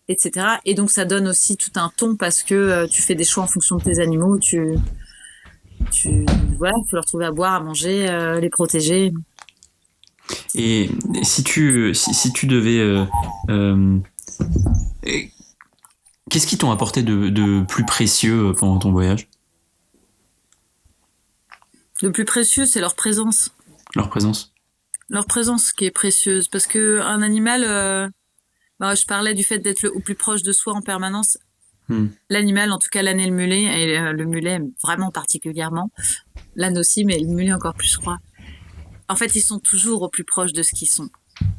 Speaker 2: etc. Et donc ça donne aussi tout un ton, parce que tu fais des choix en fonction de tes animaux, voilà, il faut leur trouver à boire, à manger, les protéger.
Speaker 1: Et si tu devais qu'est-ce qui t'ont apporté de plus précieux pendant ton voyage?
Speaker 2: Le plus précieux, c'est leur présence.
Speaker 1: Leur présence.
Speaker 2: Leur présence qui est précieuse, parce que un animal, je parlais du fait d'être au plus proche de soi en permanence. L'animal, en tout cas l'âne et le mulet, et le mulet vraiment particulièrement, l'âne aussi, mais le mulet encore plus, je crois. En fait, ils sont toujours au plus proche de ce qu'ils sont.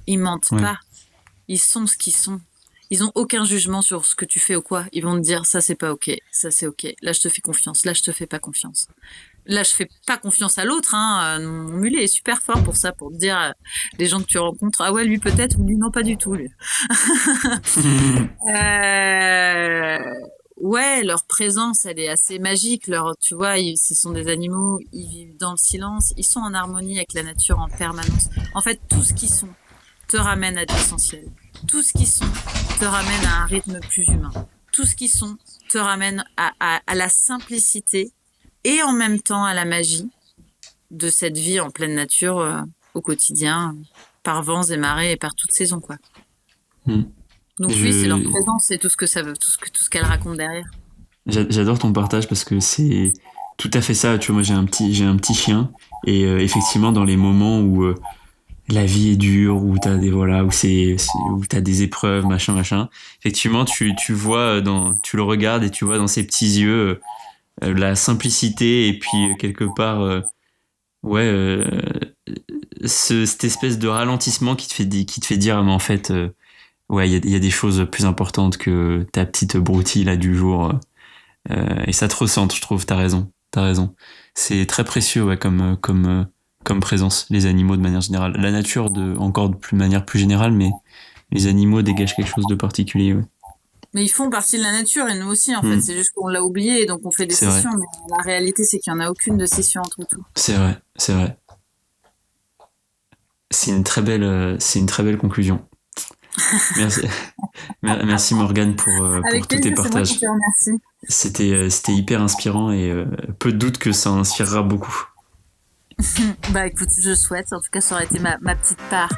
Speaker 2: Ils mentent pas. Ils sont ce qu'ils sont. Ils ont aucun jugement sur ce que tu fais ou quoi. Ils vont te dire ça c'est pas ok, ça c'est ok. Là je te fais confiance, là je te fais pas confiance. Là je fais pas confiance à l'autre. Mon mulet est super fort pour ça, pour te dire les gens que tu rencontres, ah ouais lui peut-être, ou lui non pas du tout lui. Ouais, leur présence, elle est assez magique. Tu vois, ce sont des animaux, ils vivent dans le silence, ils sont en harmonie avec la nature en permanence. En fait, tout ce qu'ils sont te ramène à l'essentiel. Tout ce qu'ils sont te ramène à un rythme plus humain. Tout ce qu'ils sont te ramène à la simplicité et en même temps à la magie de cette vie en pleine nature au quotidien, par vents et marées et par toutes saisons, quoi. Donc oui, c'est leur présence et tout ce que ça veut, tout ce qu'elle raconte derrière.
Speaker 1: J'adore ton partage, parce que c'est tout à fait ça. Tu vois, moi j'ai un petit chien, et effectivement dans les moments où la vie est dure, où t'as où t'as des épreuves, machin, effectivement tu vois tu le regardes et tu vois dans ses petits yeux la simplicité, et puis quelque part cette espèce de ralentissement qui te fait dire mais en fait il y a des choses plus importantes que ta petite broutille là du jour, et ça te ressente, je trouve. T'as raison, c'est très précieux comme présence, les animaux de manière générale, la nature encore de manière plus générale, mais les animaux dégagent quelque chose de particulier. Ouais.
Speaker 2: Mais ils font partie de la nature, et nous aussi en fait, c'est juste qu'on l'a oublié, donc on fait des scissions, mais la réalité c'est qu'il n'y en a aucune de scission entre tout.
Speaker 1: C'est vrai. C'est une très belle conclusion. Merci Morgane pour tous tes partages.
Speaker 2: C'est moi qui te remercie.
Speaker 1: C'était hyper inspirant, et peu de doute que ça inspirera beaucoup.
Speaker 2: Bah écoute, je souhaite, en tout cas ça aurait été ma petite part.